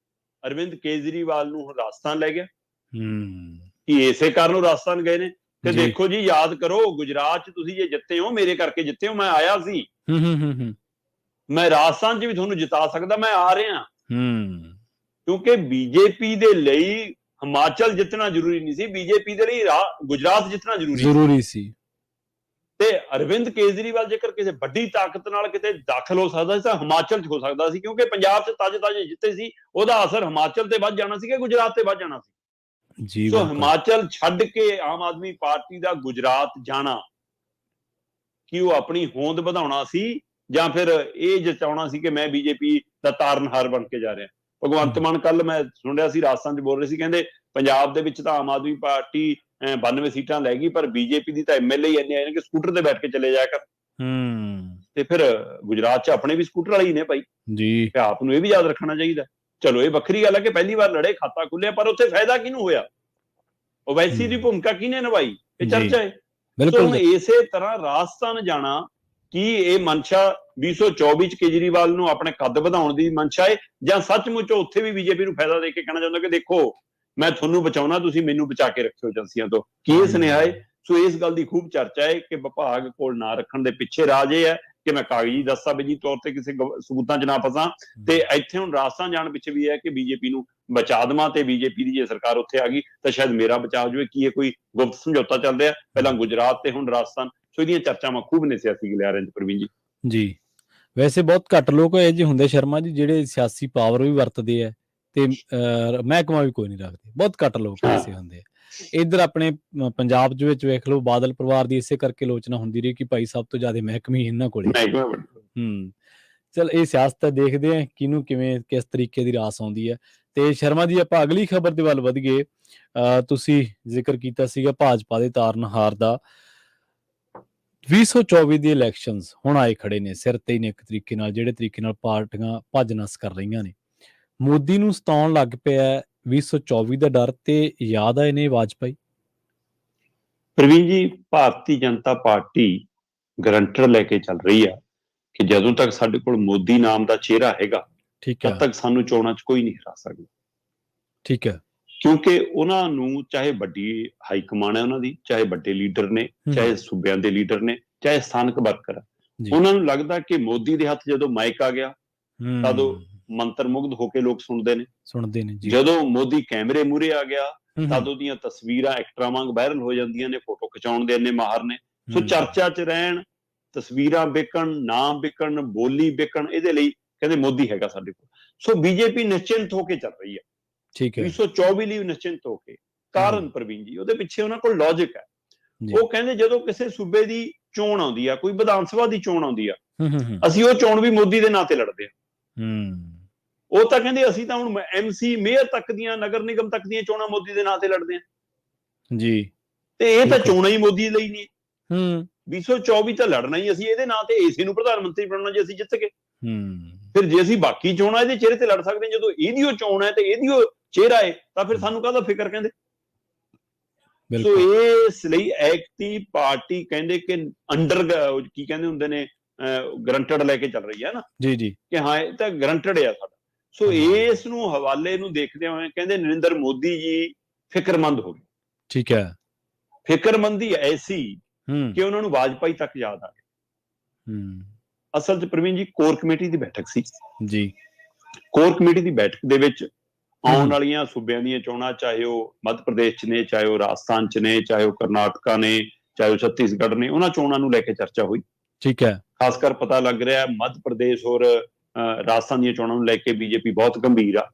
ਅਰਵਿੰਦ ਕੇਜਰੀਵਾਲ ਨੂੰ ਰਾਜਸਥਾਨ ਲੈ ਗਿਆ? ਕੀ ਇਸੇ ਕਾਰਨ ਉਹ ਰਾਜਸਥਾਨ ਗਏ ਨੇ? ਤੇ ਦੇਖੋ ਜੀ, ਯਾਦ ਕਰੋ, ਗੁਜਰਾਤ 'ਚ ਤੁਸੀਂ ਜੇ ਜਿੱਤੇ ਹੋ, ਮੇਰੇ ਕਰਕੇ ਜਿੱਤੇ ਹੋ, ਮੈਂ ਆਇਆ ਸੀ, ਮੈਂ ਰਾਜਸਥਾਨ 'ਚ ਵੀ ਤੁਹਾਨੂੰ ਜਿਤਾ ਸਕਦਾ, ਮੈਂ ਆ ਰਿਹਾ। ਕਿਉਂਕਿ ਬੀਜੇਪੀ ਦੇ ਲਈ ਹਿਮਾਚਲ ਜਿੱਤਣਾ ਜ਼ਰੂਰੀ ਨਹੀਂ ਸੀ, ਬੀਜੇਪੀ ਦੇ ਲਈ ਗੁਜਰਾਤ ਜਿੱਤਣਾ ਜ਼ਰੂਰੀ ਸੀ। ਤੇ ਅਰਵਿੰਦ ਕੇਜਰੀਵਾਲ ਜੇਕਰ ਕਿਸੇ ਵੱਡੀ ਤਾਕਤ ਨਾਲ ਕਿਤੇ ਦਾਖਲ ਹੋ ਸਕਦਾ ਸੀ ਤਾਂ ਹਿਮਾਚਲ 'ਚ ਹੋ ਸਕਦਾ ਸੀ, ਕਿਉਂਕਿ ਪੰਜਾਬ 'ਚ ਤਾਜ਼ੇ ਜਿੱਤੇ ਸੀ, ਉਹਦਾ ਅਸਰ ਹਿਮਾਚਲ ਤੇ ਵੱਧ ਜਾਣਾ ਸੀ ਕਿ ਗੁਜਰਾਤ ਤੇ ਵੱਧ ਜਾਣਾ ਸੀ। ਸੋ ਹਿਮਾਚਲ ਛੱਡ ਕੇ ਆਮ ਆਦਮੀ ਪਾਰਟੀ ਦਾ ਗੁਜਰਾਤ ਜਾਣਾ, ਕੀ ਉਹ ਆਪਣੀ ਹੋਂਦ ਵਧਾਉਣਾ ਸੀ ਜਾਂ ਫਿਰ ਇਹ ਜਤਾਉਣਾ ਸੀ ਕਿ ਮੈਂ ਬੀਜੇਪੀ ਦਾ ਤਾਰਨਹਾਰ ਬਣ ਕੇ ਜਾ ਰਿਹਾ? ਭਗਵੰਤ ਮਾਨ ਕੱਲ ਮੈਂ ਸੁਣ ਰਿਹਾ ਸੀ, ਰਾਜਸਥਾਨ 'ਚ ਬੋਲ ਰਹੇ ਸੀ, ਕਹਿੰਦੇ ਪੰਜਾਬ ਦੇ ਵਿੱਚ ਤਾਂ ਆਮ ਆਦਮੀ ਪਾਰਟੀ 92 ਸੀਟਾਂ ਲੈ ਗਈ, ਪਰ ਬੀਜੇਪੀ ਦੀ ਤਾਂ MLA ਇੰਨੇ ਆਏ ਨੇ ਕਿ ਸਕੂਟਰ ਤੇ ਬੈਠ ਕੇ ਚਲੇ ਜਾਇਆ ਕਰ। ਤੇ ਫਿਰ ਗੁਜਰਾਤ 'ਚ ਆਪਣੇ ਵੀ ਸਕੂਟਰ ਵਾਲੇ ਹੀ ਨੇ ਭਾਈ ਜੀ, ਆਪ ਨੂੰ ਇਹ ਵੀ ਯਾਦ ਰੱਖਣਾ ਚਾਹੀਦਾ। ਚਲੋ ਇਹ ਵੱਖਰੀ ਗੱਲ ਹੈ ਕਿ ਪਹਿਲੀ ਵਾਰ ਲੜੇ, ਖਾਤਾ ਖੁੱਲਿਆ, ਪਰ ਉੱਥੇ ਫਾਇਦਾ ਕਿਹਨੂੰ ਹੋਇਆ? ਓਵੈਸੀ ਦੀ ਭੂਮਿਕਾ ਕਿਹਨੇ ਨਿਭਾਈ? ਇਹ ਚਰਚਾ ਹੈ। ਹੁਣ ਇਸੇ ਤਰ੍ਹਾਂ ਰਾਜਸਥਾਨ ਜਾਣਾ, ਕੀ ਇਹ ਮਨਸ਼ਾ 2024 ਚ ਕੇਜਰੀਵਾਲ ਨੂੰ ਆਪਣੇ ਕੱਦ ਵਧਾਉਣ ਦੀ ਮਨਸ਼ਾ ਹੈ, ਜਾਂ ਸੱਚਮੁੱਚ ਉੱਥੇ ਵੀ ਬੀਜੇਪੀ ਨੂੰ ਫਾਇਦਾ ਦੇ ਕੇ ਕਹਿਣਾ ਚਾਹੁੰਦਾ ਕਿ ਦੇਖੋ ਮੈਂ ਤੁਹਾਨੂੰ ਬਚਾਉਣਾ, ਤੁਸੀਂ ਮੈਨੂੰ ਬਚਾ ਕੇ ਰੱਖਿਓ ਏਜੰਸੀਆਂ ਤੋਂ? ਕੀ ਇਹ ਸੁਨੇਹਾ ਹੈ? ਸੋ ਇਸ ਗੱਲ ਦੀ ਖੂਬ ਚਰਚਾ ਹੈ ਕਿ ਵਿਭਾਗ ਕੋਲ ਨਾ ਰੱਖਣ ਦੇ ਪਿੱਛੇ ਰਾਜ ਇਹ ਹੈ ਕਿ ਮੈਂ ਕਾਗਜ਼ੀ ਦਸਤਾਵੇਜ਼ੀ ਤੌਰ ਤੇ ਕਿਸੇ ਸਬੂਤਾਂ 'ਚ ਨਾ ਫਸਾਂ, ਤੇ ਇੱਥੇ ਹੁਣ ਰਾਜਸਥਾਨ ਜਾਣ ਪਿੱਛੇ ਵੀ ਹੈ ਕਿ ਬੀਜੇਪੀ ਨੂੰ ਬਚਾ ਦੇਵਾਂ, ਤੇ ਬੀਜੇਪੀ ਦੀ ਜੇ ਸਰਕਾਰ ਉੱਥੇ ਆ ਗਈ ਤਾਂ ਸ਼ਾਇਦ ਮੇਰਾ ਬਚਾਅ ਹੋ ਜਾਵੇ। ਕੀ ਇਹ ਕੋਈ ਗੁਪਤ ਸਮਝੌਤਾ ਚੱਲ ਰਿਹਾ, ਪਹਿਲਾਂ ਗੁਜਰਾਤ ਤੇ ਹੁਣ ਰਾਜਸਥਾਨ? ਸੋ ਇਹਦੀਆਂ ਚਰਚਾਵਾਂ ਖੂਬ ਨੇ ਸਿਆਸੀ ਗਲਿਆਰਿਆਂ 'ਚ ਪ੍ਰਵੀਨ ਜੀ। ਵੈਸੇ ਬਹੁਤ ਘੱਟ ਲੋਕ ਇਹ ਜਿਹੇ ਹੁੰਦੇ ਸ਼ਰਮਾ ਜੀ ਜਿਹੜੇ ਸਿਆਸੀ ਪਾਵਰ ਵੀ ਵਰਤਦੇ ਆ ਤੇ ਮਹਿਕਮਾ ਵੀ ਕੋਈ ਨਹੀਂ ਰੱਖਦੇ, ਬਹੁਤ ਘੱਟ ਲੋਕ ਐਸੇ ਹੁੰਦੇ ਆ। ਇੱਧਰ ਆਪਣੇ ਪੰਜਾਬ ਦੇ ਵਿੱਚ ਵੇਖ ਲਓ, ਬਾਦਲ ਪਰਿਵਾਰ ਦੀ ਇਸੇ ਕਰਕੇ ਆਲੋਚਨਾ ਹੁੰਦੀ ਰਹੀ ਕਿ ਭਾਈ ਸਭ ਤੋਂ ਜ਼ਿਆਦਾ ਮਹਿਕਮੇ ਇਹਨਾਂ ਕੋਲੇ। ਚਲ ਇਹ ਸਿਆਸਤ ਦੇਖਦੇ ਆ ਕਿਹਨੂੰ ਕਿਵੇਂ ਕਿਸ ਤਰੀਕੇ ਦੀ ਰਾਸ ਆਉਂਦੀ ਹੈ। ਤੇ ਸ਼ਰਮਾ ਜੀ ਆਪਾਂ ਅਗਲੀ ਖਬਰ ਦੇ ਵੱਲ ਵਧ ਗਏ। ਤੁਸੀਂ ਜ਼ਿਕਰ ਕੀਤਾ ਸੀਗਾ ਭਾਜਪਾ ਦੇ ਤਾਰਨਹਾਰ ਦਾ, 2024 ਦੀ ਇਲੈਕਸ਼ਨਸ ਹੁਣ ਆਏ ਖੜੇ ਨੇ, ਸਿਰ ਤੇ ਹੀ ਨੇ ਇੱਕ ਤਰੀਕੇ ਨਾਲ, ਜਿਹੜੇ ਤਰੀਕੇ ਨਾਲ ਪਾਰਟੀਆਂ ਭੱਜ ਨੱਸ ਕਰ ਰਹੀਆਂ ਨੇ। ਮੋਦੀ ਨੂੰ ਸਤਾਉਣ ਲੱਗ ਪਿਆ 2024 ਦਾ ਡਰ, ਤੇ ਯਾਦ ਆਏ ਨੇ ਵਾਜਪਾਈ। ਪ੍ਰਵੀਨ ਜੀ, ਭਾਰਤੀ ਜਨਤਾ ਪਾਰਟੀ ਗਰੰਟਰ ਲੈ ਕੇ ਚੱਲ ਰਹੀ ਆ ਕਿ ਜਦੋਂ ਤੱਕ ਸਾਡੇ ਕੋਲ ਮੋਦੀ ਨਾਮ ਦਾ ਚਿਹਰਾ ਹੈਗਾ, ਠੀਕ ਹੈ, ਤਦ ਤੱਕ ਸਾਨੂੰ ਚੋਣਾਂ 'ਚ ਕੋਈ ਨਹੀਂ ਹਰਾ ਸਕਦਾ। ਠੀਕ ਹੈ। ਕਿਉਂਕਿ ਉਹਨਾਂ ਨੂੰ, ਚਾਹੇ ਵੱਡੀ ਹਾਈ ਕਮਾਨ ਹੈ ਉਹਨਾਂ ਦੀ, ਚਾਹੇ ਵੱਡੇ ਲੀਡਰ ਨੇ, ਚਾਹੇ ਸੂਬਿਆਂ ਦੇ ਲੀਡਰ ਨੇ, ਚਾਹੇ ਸਥਾਨਕ ਵਰਕਰ ਆ, ਉਹਨਾਂ ਨੂੰ ਲੱਗਦਾ ਕਿ ਮੋਦੀ ਦੇ ਹੱਥ ਜਦੋਂ ਮਾਈਕ ਆ ਗਿਆ ਤਦ ਉਹ ਮੰਤਰ ਮੁਗਧ ਹੋ ਕੇ ਲੋਕ ਸੁਣਦੇ ਨੇ ਜੀ। ਜਦੋਂ ਮੋਦੀ ਕੈਮਰੇ ਮੂਹਰੇ ਆ ਗਿਆ ਤਦ ਉਹਦੀਆਂ ਤਸਵੀਰਾਂ ਐਕਟਰਾਂ ਵਾਂਗ ਵਾਇਰਲ ਹੋ ਜਾਂਦੀਆਂ ਨੇ, ਫੋਟੋ ਖਿਚਾਉਣ ਦੇ ਇੰਨੇ ਮਾਹਰ ਨੇ। ਸੋ ਚਰਚਾ 'ਚ ਰਹਿਣ, ਤਸਵੀਰਾਂ ਵਿਕਣ, ਨਾਮ ਵਿਕਣ, ਬੋਲੀ ਵਿਕਣ, ਇਹਦੇ ਲਈ ਕਹਿੰਦੇ ਮੋਦੀ ਹੈਗਾ ਸਾਡੇ ਕੋਲ। ਸੋ ਬੀਜੇਪੀ ਨਿਸ਼ਚਿੰਤ ਹੋ ਕੇ ਚੱਲ ਰਹੀ ਹੈ, ਠੀਕ ਹੈ, 2024 ਲਈ ਨਿਸ਼ਚਿੰਤ ਹੋ ਕੇ। ਕਾਰਨ ਪ੍ਰਵੀਨ ਜੀ, ਉਹਦੇ ਪਿੱਛੇ ਉਹਨਾਂ ਕੋਲ ਲੌਜਿਕ ਹੈ। ਉਹ ਕਹਿੰਦੇ ਜਦੋਂ ਕਿਸੇ ਸੂਬੇ ਦੀ ਚੋਣ ਆਉਂਦੀ ਆ, ਕੋਈ ਵਿਧਾਨ ਸਭਾ ਦੀ ਚੋਣ ਆਉਂਦੀ ਆ, ਅਸੀਂ ਉਹ ਚੋਣ ਵੀ ਮੋਦੀ ਦੇ ਨਾਂ ਤੇ ਲੜਦੇ ਹਾਂ। ਉਹ ਤਾਂ ਕਹਿੰਦੇ ਅਸੀਂ ਤਾਂ ਹੁਣ MC, ਮੇਅਰ ਤੱਕ ਦੀਆਂ, ਨਗਰ ਨਿਗਮ ਤੱਕ ਦੀਆਂ ਚੋਣਾਂ ਮੋਦੀ ਦੇ ਨਾਂ ਤੇ ਲੜਦੇ ਹਾਂ ਜੀ। ਤੇ ਇਹ ਤਾਂ ਚੋਣਾਂ ਹੀ ਮੋਦੀ ਲਈ ਨੇ। 2024 ਤਾਂ ਲੜਨਾ ਹੀ ਅਸੀਂ ਇਹਦੇ ਨਾਂ ਤੇ, ਇਸੇ ਨੂੰ ਪ੍ਰਧਾਨ ਮੰਤਰੀ ਬਣਾਉਣਾ ਜੇ ਅਸੀਂ ਜਿੱਤ ਗਏ। ਫਿਰ ਜੇ ਅਸੀਂ ਬਾਕੀ ਚੋਣਾਂ ਇਹਦੇ ਚਿਹਰੇ ਤੇ ਲੜ ਸਕਦੇ ਹਾਂ, ਜਦੋਂ ਇਹਦੀ ਉਹ ਚੋਣ ਹੈ ਤੇ ਇਹਦੀ ਉਹ ਚਿਹਰਾ ਹੈ, ਤਾਂ ਫਿਰ ਸਾਨੂੰ ਕਾਹਦਾ ਫਿਕਰ ਕਹਿੰਦੇ। ਸੋ ਇਸ ਲਈ ਐਕਟੀ ਪਾਰਟੀ ਕਹਿੰਦੇ ਕਿ ਅੰਡਰ, ਕੀ ਕਹਿੰਦੇ ਹੁੰਦੇ ਨੇ, ਗਰੰਟਡ ਲੈ ਕੇ ਚੱਲ ਰਹੀ ਹੈ ਨਾ ਜੀ, ਕਿ ਹਾਂ ਇਹ ਤਾਂ ਗਰੰਟਡ ਆ ਸਾਡਾ। ਸੋ ਇਸ ਨੂੰ ਹਵਾਲੇ ਨੂੰ ਦੇਖਦੇ ਹੋਏ ਕਹਿੰਦੇ ਨਰਿੰਦਰ ਮੋਦੀ ਜੀ ਫਿਕਰਮੰਦ ਹੋ ਗਏ। ਠੀਕ ਹੈ, ਫਿਕਰਮੰਦੀ ਐਸੀ ਕਿ ਉਹਨਾਂ ਨੂੰ ਵਾਜਪਾਈ ਤੱਕ ਯਾਦ ਆ ਗਿਆ। ਅਸਲ 'ਚ ਪ੍ਰਵੀਨ ਜੀ, ਕੋਰ ਕਮੇਟੀ ਦੀ ਬੈਠਕ ਸੀ ਜੀ। ਕੋਰ ਕਮੇਟੀ ਦੀ ਬੈਠਕ ਦੇ ਵਿੱਚ ਆਉਣ ਵਾਲੀਆਂ ਸੂਬਿਆਂ ਦੀਆਂ ਚੋਣਾਂ, ਚਾਹੇ ਉਹ ਮੱਧ ਪ੍ਰਦੇਸ਼ 'ਚ ਨੇ, ਚਾਹੇ ਉਹ ਰਾਜਸਥਾਨ 'ਚ ਨੇ, ਚਾਹੇ ਉਹ ਕਰਨਾਟਕਾ ਨੇ, ਚਾਹੇ ਉਹ ਛੱਤੀਸਗੜ੍ਹ ਨੇ, ਉਹਨਾਂ ਚੋਣਾਂ ਨੂੰ ਲੈ ਕੇ ਚਰਚਾ ਹੋਈ। ਠੀਕ ਹੈ। ਖਾਸ ਕਰ ਪਤਾ ਲੱਗ ਰਿਹਾ ਮੱਧ ਪ੍ਰਦੇਸ਼ ਔਰ ਰਾਜਸਥਾਨ ਦੀਆਂ ਚੋਣਾਂ ਨੂੰ ਲੈ ਕੇ ਬੀਜੇਪੀ ਬਹੁਤ ਗੰਭੀਰ ਆ,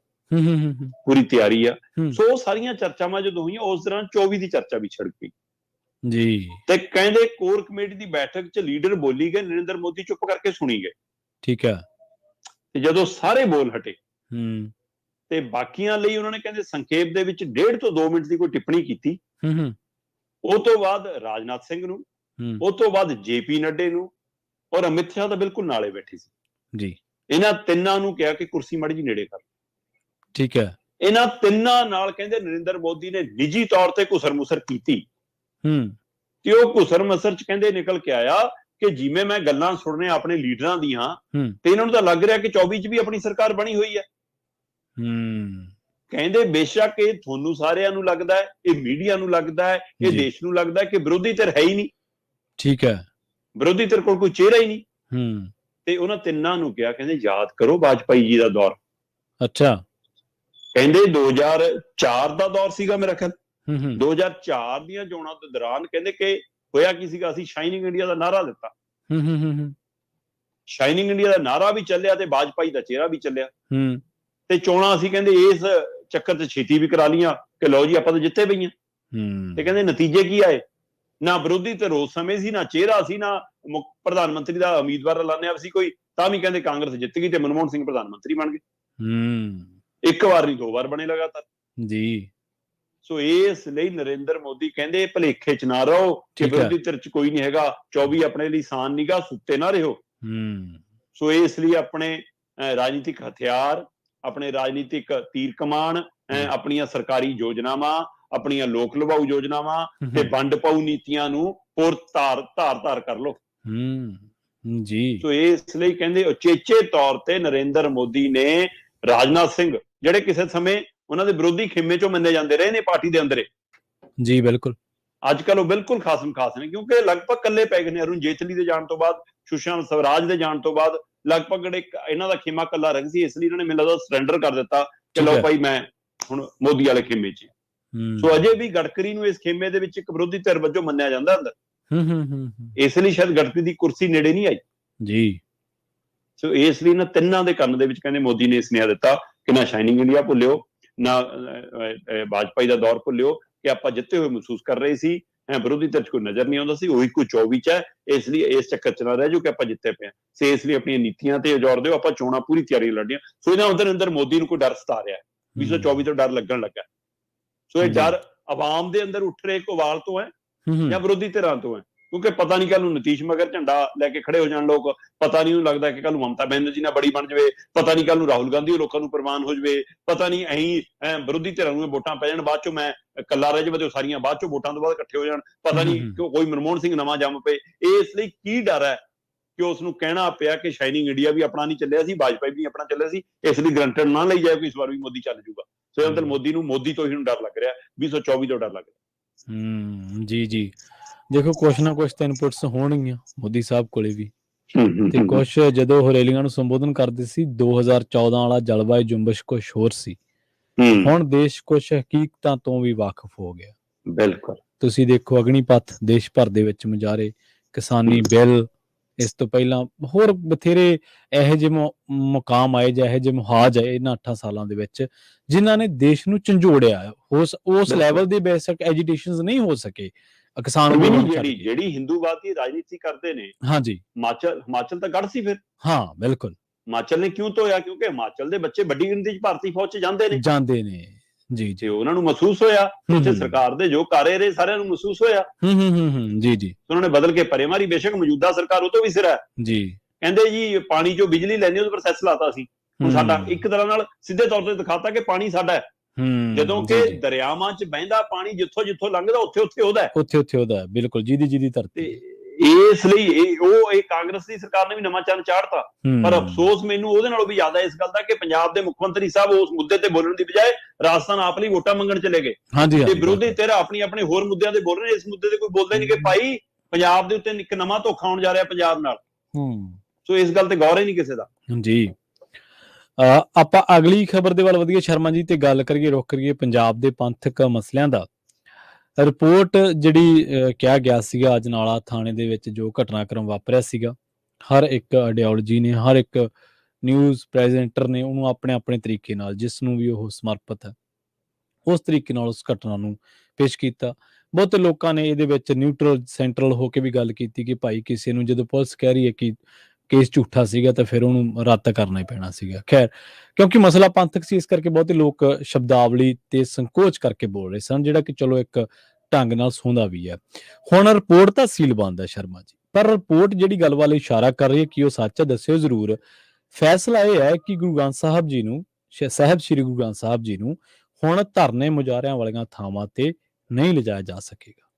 ਪੂਰੀ ਤਿਆਰੀ ਆ। ਸੋ ਉਹ ਸਾਰੀਆਂ ਚਰਚਾਵਾਂ ਜਦੋਂ ਹੋਈਆਂ, ਉਸ ਦੌਰਾਨ 24 ਦੀ ਚਰਚਾ ਵੀ ਛਿੜ ਗਈ ਜੀ। ਤੇ ਕਹਿੰਦੇ ਕੋਰ ਕਮੇਟੀ ਦੀ ਬੈਠਕ 'ਚ ਲੀਡਰ ਬੋਲੀ ਗਏ, ਨਰਿੰਦਰ ਮੋਦੀ ਚੁੱਪ ਕਰਕੇ ਸੁਣੀ ਗਏ। ਠੀਕ ਹੈ। ਤੇ ਜਦੋਂ ਸਾਰੇ ਬੋਲ ਹਟੇ ਤੇ ਬਾਕੀਆਂ ਲਈ ਉਹਨਾਂ ਨੇ ਕਹਿੰਦੇ ਸੰਖੇਪ ਦੇ ਵਿੱਚ 1.5 ਤੋਂ 2 ਮਿੰਟ ਦੀ ਕੋਈ ਟਿੱਪਣੀ ਕੀਤੀ। ਉਹ ਤੋਂ ਬਾਅਦ ਰਾਜਨਾਥ ਸਿੰਘ ਨੂੰ, ਉਹ ਤੋਂ ਬਾਅਦ JP ਨੱਡੇ ਨੂੰ, ਔਰ ਅਮਿਤ ਸ਼ਾਹ ਤਾਂ ਬਿਲਕੁਲ ਨਾਲੇ ਬੈਠੇ ਸੀ ਜੀ। ਇਹਨਾਂ ਤਿੰਨਾਂ ਨੂੰ ਕਿਹਾ ਕਿ ਕੁਰਸੀ ਮਾੜੀ ਜੀ ਨੇੜੇ ਕਰ। ਠੀਕ ਹੈ। ਇਹਨਾਂ ਤਿੰਨਾਂ ਨਾਲ ਕਹਿੰਦੇ ਨਰਿੰਦਰ ਮੋਦੀ ਨੇ ਨਿੱਜੀ ਤੌਰ ਤੇ ਘੁਸਰ-ਮੁਸਰ ਕੀਤੀ ਤੇ ਉਹ ਘੁਸਰ-ਮੁਸਰ 'ਚ ਕਹਿੰਦੇ ਨਿਕਲ ਕੇ ਆਇਆ ਕਿ ਜਿਵੇਂ ਮੈਂ ਗੱਲਾਂ ਸੁਣ ਰਿਹਾ ਆਪਣੇ ਲੀਡਰਾਂ ਦੀਆਂ, ਤੇ ਇਹਨਾਂ ਨੂੰ ਤਾਂ ਲੱਗ ਰਿਹਾ ਕਿ 24 'ਚ ਵੀ ਆਪਣੀ ਸਰਕਾਰ ਬਣੀ ਹੋਈ ਹੈ। ਕਹਿੰਦੇ ਬੇਸ਼ੱਕ ਇਹ ਤੁਹਾਨੂੰ ਸਾਰਿਆਂ ਨੂੰ ਲੱਗਦਾ ਹੈ, ਇਹ ਮੀਡੀਆ ਨੂੰ ਲੱਗਦਾ ਹੈ, ਇਹ ਦੇਸ਼ ਨੂੰ ਲੱਗਦਾ ਹੈ ਕਿ ਵਿਰੋਧੀ ਧਿਰ ਹੈ ਹੀ ਨਹੀਂ। ਠੀਕ ਹੈ। ਵਿਰੋਧੀ ਧਿਰ ਕੋਲ ਕੋਈ ਚਿਹਰਾ ਹੀ ਨਹੀਂ। ਤੇ ਉਹਨਾਂ ਤਿੰਨਾਂ ਨੂੰ ਕਿਹਾ, ਕਹਿੰਦੇ ਯਾਦ ਕਰੋ ਵਾਜਪਾਈ ਜੀ ਦਾ ਦੌਰ। ਅੱਛਾ। ਕਹਿੰਦੇ 2004 ਦਾ ਦੌਰ ਸੀਗਾ ਮੇਰਾ ਖਿਆਲ। 2004 ਦੀਆਂ ਚੋਣਾਂ ਦੇ ਦੌਰਾਨ ਕਹਿੰਦੇ ਕਿ ਹੋਇਆ ਕੀ ਸੀਗਾ, ਅਸੀਂ ਸ਼ਾਈਨਿੰਗ ਇੰਡੀਆ ਦਾ ਨਾਅਰਾ ਦਿੱਤਾ। ਸ਼ਾਈਨਿੰਗ ਇੰਡੀਆ ਦਾ ਨਾਅਰਾ ਵੀ ਚੱਲਿਆ ਤੇ ਵਾਜਪਾਈ ਦਾ ਚਿਹਰਾ ਵੀ ਚੱਲਿਆ। ਤੇ ਚੋਣਾਂ ਅਸੀਂ ਕਹਿੰਦੇ ਇਸ ਚੱਕਰ 'ਚ ਛੇਤੀ ਵੀ ਕਰਾ ਲੀਆਂ ਕਿ ਲਓ ਜੀ ਆਪਾਂ ਤਾਂ ਜਿੱਤੇ ਪਈਆਂ। ਤੇ ਕਹਿੰਦੇ ਨਤੀਜੇ ਕੀ ਆਏ, ਨਾ ਵਿਰੋਧੀ ਧਿਰ ਉਸ ਸਮੇਂ ਸੀ, ਨਾ ਚਿਹਰਾ ਸੀ, ਨਾ ਪ੍ਰਧਾਨ ਮੰਤਰੀ ਦਾ ਉਮੀਦਵਾਰ ਐਲਾਨਿਆ ਸੀ ਕੋਈ, ਤਾਂ ਵੀ ਕਹਿੰਦੇ ਕਾਂਗਰਸ ਜਿੱਤ ਗਈ ਤੇ ਮਨਮੋਹਨ ਸਿੰਘ ਪ੍ਰਧਾਨ ਮੰਤਰੀ ਬਣ ਗਏ। ਇੱਕ ਵਾਰ ਨਹੀਂ, 2 ਵਾਰ ਬਣੇ ਲਗਾਤਾਰ ਜੀ। ਸੋ ਇਸ ਲਈ ਨਰਿੰਦਰ ਮੋਦੀ ਕਹਿੰਦੇ ਭਲੇਖੇ 'ਚ ਨਾ ਰਹੋ ਕਿ ਵਿਰੋਧੀ ਧਿਰ 'ਚ ਕੋਈ ਨਹੀਂ ਹੈਗਾ, 24 ਆਪਣੇ ਲਈ ਆਸਾਨ ਨੀਗਾ, ਸੁੱਤੇ ਨਾ ਰਹੋ। ਸੋ ਇਸ ਲਈ ਆਪਣੇ ਰਾਜਨੀਤਿਕ ਹਥਿਆਰ, ਆਪਣੇ ਰਾਜਨੀਤਿਕ ਤੀਰ ਕਮਾਨ, ਆਪਣੀਆਂ ਸਰਕਾਰੀ ਯੋਜਨਾਵਾਂ, ਆਪਣੀਆਂ ਲੋਕ ਲਵਾਊ ਯੋਜਨਾਵਾਂ ਤੇ ਵੰਡ ਪਾਊ ਨੀਤੀਆਂ ਨੂੰ ਹੋਰ ਧਾਰ ਕਰ ਲੋ ਜੀ। ਸੋ ਇਸ ਲਈ ਕਹਿੰਦੇ ਉਚੇਚੇ ਤੌਰ ਤੇ ਨਰਿੰਦਰ ਮੋਦੀ ਨੇ ਰਾਜਨਾਥ ਸਿੰਘ, ਜਿਹੜੇ ਕਿਸੇ ਸਮੇਂ ਉਹਨਾਂ ਦੇ ਵਿਰੋਧੀ ਖੇਮੇ 'ਚੋਂ ਮੰਨੇ ਜਾਂਦੇ ਰਹੇ ਨੇ ਪਾਰਟੀ ਦੇ ਅੰਦਰ ਜੀ, ਬਿਲਕੁਲ ਅੱਜ ਕੱਲ ਉਹ ਬਿਲਕੁਲ ਖਾਸਮ ਖਾਸ ਨੇ, ਕਿਉਂਕਿ ਲਗਭਗ ਇਕੱਲੇ ਪੈ ਗਏ ਨੇ। ਅਰੁਣ ਜੇਤਲੀ ਦੇ ਜਾਣ ਤੋਂ ਬਾਅਦ, ਸੁਸ਼ਮਾ ਸਵਰਾਜ ਦੇ ਜਾਣ ਤੋਂ ਬਾਅਦ ਲਗਭਗ ਇਹਨਾਂ ਦਾ ਖੇਮਾ ਕੱਲਾ ਰਹਿ ਸੀ। ਇਸ ਲਈ ਇਹਨਾਂ ਨੇ ਮੈਨੂੰ ਲੱਗਦਾ ਸਰੈਂਡਰ ਕਰ ਦਿੱਤਾ ਕਿ ਲਓ ਭਾਈ ਮੈਂ ਹੁਣ ਮੋਦੀ ਵਾਲੇ ਖੇਮੇ 'ਚ। ਸੋ ਅਜੇ ਵੀ ਗਡਕਰੀ ਨੂੰ ਇਸ ਖੇਮੇ ਦੇ ਵਿੱਚ ਇੱਕ ਵਿਰੋਧੀ ਧਿਰ ਵਜੋਂ ਮੰਨਿਆ ਜਾਂਦਾ ਅੰਦਰ। ਇਸ ਲਈ ਸ਼ਾਇਦ ਗਡਕਰੀ ਦੀ ਕੁਰਸੀ ਨੇੜੇ ਨਹੀਂ ਆਈ ਜੀ। ਸੋ ਇਸ ਲਈ ਇਹਨਾਂ ਤਿੰਨਾਂ ਦੇ ਕੰਨ ਦੇ ਵਿੱਚ ਕਹਿੰਦੇ ਮੋਦੀ ਨੇ ਸੁਨੇਹਾ ਦਿੱਤਾ ਕਿ ਨਾ ਸ਼ਾਈਨਿੰਗ ਇੰਡੀਆ ਭੁੱਲਿਓ, ਨਾ ਵਾਜਪਾਈ ਦਾ ਦੌਰ ਭੁੱਲਿਓ ਕਿ ਆਪਾਂ ਜਿੱਤੇ ਹੋਏ ਮਹਿਸੂਸ ਕਰ ਰਹੇ ਸੀ, ਵਿਰੋਧੀ ਧਿਰ 'ਚ ਕੋਈ ਨਜ਼ਰ ਨਹੀਂ ਆਉਂਦਾ ਸੀ, ਉਹੀ ਕੋਈ 24 'ਚ ਹੈ। ਇਸ ਲਈ ਇਸ ਚੱਕਰ 'ਚ ਨਾ ਰਹਿ ਜਾਓ ਕਿ ਆਪਾਂ ਜਿੱਤੇ ਪਏ। ਸੋ ਇਸ ਲਈ ਆਪਣੀਆਂ ਨੀਤੀਆਂ ਤੇ ਜ਼ੋਰ ਦਿਓ, ਆਪਾਂ ਚੋਣਾਂ ਪੂਰੀ ਤਿਆਰੀ ਲੜਨੀਆਂ। ਸੋ ਇਹਨਾਂ ਅੰਦਰ ਮੋਦੀ ਨੂੰ ਕੋਈ ਡਰ ਸਤਾ ਰਿਹਾ, 2024 ਤੋਂ ਡਰ ਲੱਗਣ ਲੱਗਾ। ਸੋ ਇਹ ਡਰ ਆਵਾਮ ਦੇ ਅੰਦਰ ਉੱਠ ਰਹੇ ਇੱਕ ਉਵਾਲ ਤੋਂ ਹੈ ਜਾਂ ਵਿਰੋਧੀ ਧਿਰਾਂ ਤੋਂ ਹੈ, ਕਿਉਂਕਿ ਪਤਾ ਨਹੀਂ ਕੱਲ ਨੂੰ ਨਤੀਸ਼ ਮਗਰ ਝੰਡਾ ਲੈ ਕੇ ਖੜੇ ਹੋ ਜਾਣ ਲੋਕ, ਪਤਾ ਨਹੀਂ ਉਹਨੂੰ ਲੱਗਦਾ ਕਿ ਕੱਲ ਨੂੰ ਮਮਤਾ ਬੈਨਰਜੀ ਨਾਲ ਬੜੀ ਬਣ ਜਾਵੇ, ਪਤਾ ਨਹੀਂ ਕੱਲ ਨੂੰ ਰਾਹੁਲ ਗਾਂਧੀ ਉਹ ਲੋਕਾਂ ਨੂੰ ਪ੍ਰਵਾਨ ਹੋ ਜਾਵੇ, ਪਤਾ ਨਹੀਂ ਐਂ ਵਿਰੋਧੀ ਧਿਰਾਂ ਨੂੰ ਵੋਟਾਂ ਪੈ ਜਾਣ, ਬਾਅਦ ਚੋਂ ਮੈਂ ਇਕੱਲਾ ਰਹਿ ਜਾਵੇ ਤੇ ਉਹ ਸਾਰੀਆਂ ਬਾਅਦ ਚੋਂ ਵੋਟਾਂ ਤੋਂ ਬਾਅਦ ਇਕੱਠੇ ਹੋ ਜਾਣ, ਪਤਾ ਨਹੀਂ ਕੋਈ ਮਨਮੋਹਨ ਸਿੰਘ ਨਵਾਂ ਜੰਮ ਪਏ। ਇਸ ਲਈ ਕੀ ਡਰ ਹੈ ਕਿ ਉਸ ਨੂੰ ਕਹਿਣਾ ਪਿਆ ਕਿ ਸ਼ਾਈਨਿੰਗ ਇੰਡੀਆ ਵੀ ਆਪਣਾ ਨਹੀਂ ਚੱਲਿਆ ਸੀ, ਵਾਜਪਾਈ ਵੀ ਆਪਣਾ ਚੱਲਿਆ ਸੀ, ਇਸ ਲਈ ਗਰੰਟਡ ਨਾ ਲਈ ਜਾਏ ਕਿ ਇਸ ਵਾਰ ਵੀ ਮੋਦੀ ਚੱਲ ਜਾਊਗਾ। ਸੋ ਇਹ ਮਤਲਬ ਮੋਦੀ ਨੂੰ ਮੋਦੀ ਤੋਂ ਹੀ ਡਰ ਲੱਗ ਰਿਹਾ, 2024 ਤੋਂ ਡਰ ਲੱਗ ਰਿਹਾ। ਜੀ ਦੇਖੋ ਕੁਛ ਨਾ ਕੁਛ ਤਾਂ ਇਨਪੁਟਸ ਹੋਣਗੀਆਂ ਮੋਦੀ ਸਾਹਿਬ ਕੋਲੇ ਵੀ, ਤੇ ਕੁਛ ਜਦੋਂ ਉਹ ਰੈਲੀਆਂ ਨੂੰ ਸੰਬੋਧਨ ਕਰਦੇ ਸੀ 2014 ਵਾਲਾ ਜਲਵਾਯੂ ਜੁੰਬਸ਼ ਕੁਛ ਹੋਰ ਸੀ, ਹੁਣ ਦੇਸ਼ ਕੁਛ ਹਕੀਕਤਾਂ ਤੋਂ ਵੀ ਵਾਕਿਫ ਹੋ ਗਿਆ। ਬਿਲਕੁਲ ਤੁਸੀਂ ਦੇਖੋ ਅਗਨੀਪਥ ਦੇਸ਼ ਭਰ ਦੇ ਵਿੱਚ ਮੁਜ਼ਾਹਰੇ, ਕਿਸਾਨੀ ਬਿੱਲ, ਇਸ ਤੋਂ ਪਹਿਲਾਂ ਹੋਰ ਬਥੇਰੇ ਇਹੋ ਜਿਹੇ ਮੁਕਾਮ ਆਏ ਜਾਂ ਇਹੋ ਜਿਹੇ ਮੁਹਾਜ ਆਏ ਇਹਨਾਂ 8 ਸਾਲਾਂ ਦੇ ਵਿੱਚ ਜਿਨ੍ਹਾਂ ਨੇ ਦੇਸ਼ ਨੂੰ ਝੰਜੋੜਿਆ। ਉਸ ਲੈਵਲ ਦੇ ਬੇਸਿਕ ਐਜੀਟੇਸ਼ਨਸ ਨਹੀਂ ਹੋ ਸਕੇ ਕਿਸਾਨ ਅੰਦੋਲਨ ਜਿਹੜੀ ਹਿੰਦੂਵਾਦ ਦੀ ਰਾਜਨੀਤੀ ਕਰਦੇ ਨੇ। ਹਾਂਜੀ, ਹਿਮਾਚਲ ਤਾਂ ਗੜ ਸੀ ਫਿਰ। ਹਾਂ ਬਿਲਕੁਲ, ਹਿਮਾਚਲ ਨੇ ਕਿਉਂ ਧੋਇਆ? ਕਿਉਂਕਿ ਹਿਮਾਚਲ ਦੇ ਬੱਚੇ ਵੱਡੀ ਗਿਣਤੀ 'ਚ ਭਾਰਤੀ ਫੌਜ 'ਚ ਜਾਂਦੇ ਨੇ ਜੀ ਉਹਨਾਂ ਨੂੰ ਮਹਿਸੂਸ ਹੋਇਆ ਕਿ ਸਰਕਾਰ ਦੇ ਜੋ ਕਾਰੇ ਰਹੇ ਸਾਰਿਆਂ ਨੂੰ ਮਹਿਸੂਸ ਹੋਇਆ। ਜੀ ਉਹਨਾਂ ਨੇ ਬਦਲ ਕੇ ਪਰੇ ਮਾਰੀ। ਬੇਸ਼ੱਕ ਮੌਜੂਦਾ ਸਰਕਾਰ ਉਹ ਤੋਂ ਵੀ ਸਿਰ ਹੈ ਜੀ, ਕਹਿੰਦੇ ਜੀ ਪਾਣੀ ਚੋਂ ਬਿਜਲੀ ਲੈਣੀ ਉਹਦੇ ਪ੍ਰੋਸੈਸ ਲਾਤਾ ਸੀ। ਹੁਣ ਸਾਡਾ ਇੱਕ ਤਰ੍ਹਾਂ ਨਾਲ ਸਿੱਧੇ ਤੌਰ ਤੇ ਦਿਖਾਤਾ ਕਿ ਪਾਣੀ ਸਾਡਾ ਹੈ, ਜਦੋਂ ਕਿ ਦਰਿਆਵਾਂ 'ਚ ਬਹਿੰਦਾ ਪਾਣੀ ਜਿੱਥੋਂ ਲੰਘਦਾ ਉੱਥੇ ਉਹਦਾ ਬਿਲਕੁਲ, ਜਿਹਦੀ ਧਰਤੀ। ਇਸ ਲਈ ਇਹ ਕਾਂਗਰਸ ਦੀ ਸਰਕਾਰ ਨੇ ਵੀ ਨਵਾਂ ਚੰਨ ਚਾੜਤਾ। ਪਰ ਅਫਸੋਸ ਮੈਨੂੰ ਉਹਦੇ ਨਾਲੋਂ ਵੀ ਜ਼ਿਆਦਾ ਇਸ ਗੱਲ ਦਾ ਕਿ ਪੰਜਾਬ ਦੇ ਮੁੱਖ ਮੰਤਰੀ ਸਾਹਿਬ ਉਸ ਮੁੱਦੇ ਤੇ ਬੋਲਣ ਦੀ ਬਜਾਏ ਰਾਜਸਥਾਨ ਆਪ ਲਈ ਵੋਟਾਂ ਮੰਗਣ ਚਲੇ ਗਏ ਤੇ ਵਿਰੋਧੀ ਧਿਰ ਆਪਣੇ ਹੋਰ ਮੁੱਦਿਆਂ ਤੇ ਬੋਲ ਰਹੇ ਨੇ, ਇਸ ਮੁੱਦੇ ਤੇ ਕੋਈ ਬੋਲਦਾ ਨਹੀਂ ਕਿ ਭਾਈ ਪੰਜਾਬ ਦੇ ਉੱਤੇ ਇੱਕ ਨਵਾਂ ਧੋਖਾ ਹੋਣ ਜਾ ਰਿਹਾ ਪੰਜਾਬ ਨਾਲ। ਸੋ ਇਸ ਗੱਲ ਤੇ ਗੌਰ ਹੀ ਨਹੀਂ ਕਿਸੇ ਦਾ ਜੀ। ਆਪਾਂ ਅਗਲੀ ਖਬਰ ਦੇ ਵੱਲ ਵਧੀਏ ਸ਼ਰਮਾ ਜੀ, ਤੇ ਗੱਲ ਕਰੀਏ, ਰੁਖ ਕਰੀਏ ਪੰਜਾਬ ਦੇ ਪੰਥਕ ਮਸਲਿਆਂ ਦਾ। ਰਿਪੋਰਟ ਜਿਹੜੀ ਕਿਹਾ ਗਿਆ ਸੀਗਾ ਅਜਨਾਲਾ ਥਾਣੇ ਦੇ ਵਿੱਚ ਜੋ ਘਟਨਾਕ੍ਰਮ ਵਾਪਰਿਆ ਸੀਗਾ, ਹਰ ਇੱਕ ਆਈਡੀਓਲੋਜੀ ਨੇ, ਹਰ ਇੱਕ ਨਿਊਜ਼ ਪ੍ਰੈਜ਼ੈਂਟਰ ਨੇ ਉਹਨੂੰ ਆਪਣੇ ਤਰੀਕੇ ਨਾਲ, ਜਿਸ ਨੂੰ ਵੀ ਉਹ ਸਮਰਪਿਤ ਹੈ, ਉਸ ਤਰੀਕੇ ਨਾਲ ਉਸ ਘਟਨਾ ਨੂੰ ਪੇਸ਼ ਕੀਤਾ। ਬਹੁਤੇ ਲੋਕਾਂ ਨੇ ਇਹਦੇ ਵਿੱਚ ਨਿਊਟਰਲ ਸੈਂਟਰਲ ਹੋ ਕੇ ਵੀ ਗੱਲ ਕੀਤੀ ਕਿ ਭਾਈ ਕਿਸੇ ਨੂੰ ਜਦੋਂ ਪੁਲਿਸ ਕਹਿ ਰਹੀ ਹੈ ਕਿ ਕੇਸ ਝੂਠਾ ਸੀਗਾ ਤਾਂ ਫਿਰ ਉਹਨੂੰ ਰੱਦ ਕਰਨਾ ਹੀ ਪੈਣਾ ਸੀਗਾ। ਖੈਰ, ਕਿਉਂਕਿ ਮਸਲਾ ਪੰਥਕ ਸੀ ਇਸ ਕਰਕੇ ਬਹੁਤੇ ਲੋਕ ਸ਼ਬਦਾਵਲੀ ਤੇ ਸੰਕੋਚ ਕਰਕੇ ਬੋਲ ਰਹੇ ਸਨ, ਜਿਹੜਾ ਕਿ ਚਲੋ ਇੱਕ ਢੰਗ ਨਾਲ ਸੌਂਦਾ ਵੀ ਹੈ। ਹੁਣ ਰਿਪੋਰਟ ਤਾਂ ਸੀਲਬੰਦ ਹੈ ਸ਼ਰਮਾ ਜੀ, ਪਰ ਰਿਪੋਰਟ ਜਿਹੜੀ ਗੱਲ ਵੱਲ ਇਸ਼ਾਰਾ ਕਰ ਰਹੀ ਹੈ ਕਿ ਉਹ ਸੱਚ ਹੈ, ਦੱਸਿਓ ਜ਼ਰੂਰ। ਫੈਸਲਾ ਇਹ ਹੈ ਕਿ ਗੁਰੂ ਗ੍ਰੰਥ ਸਾਹਿਬ ਜੀ ਨੂੰ, ਸਾਹਿਬ ਸ੍ਰੀ ਗੁਰੂ ਗ੍ਰੰਥ ਸਾਹਿਬ ਜੀ ਨੂੰ ਹੁਣ ਧਰਨੇ ਮੁਜ਼ਾਹਰਿਆਂ ਵਾਲੀਆਂ ਥਾਵਾਂ ਤੇ ਨਹੀਂ ਲਿਜਾਇਆ ਜਾ ਸਕੇਗਾ।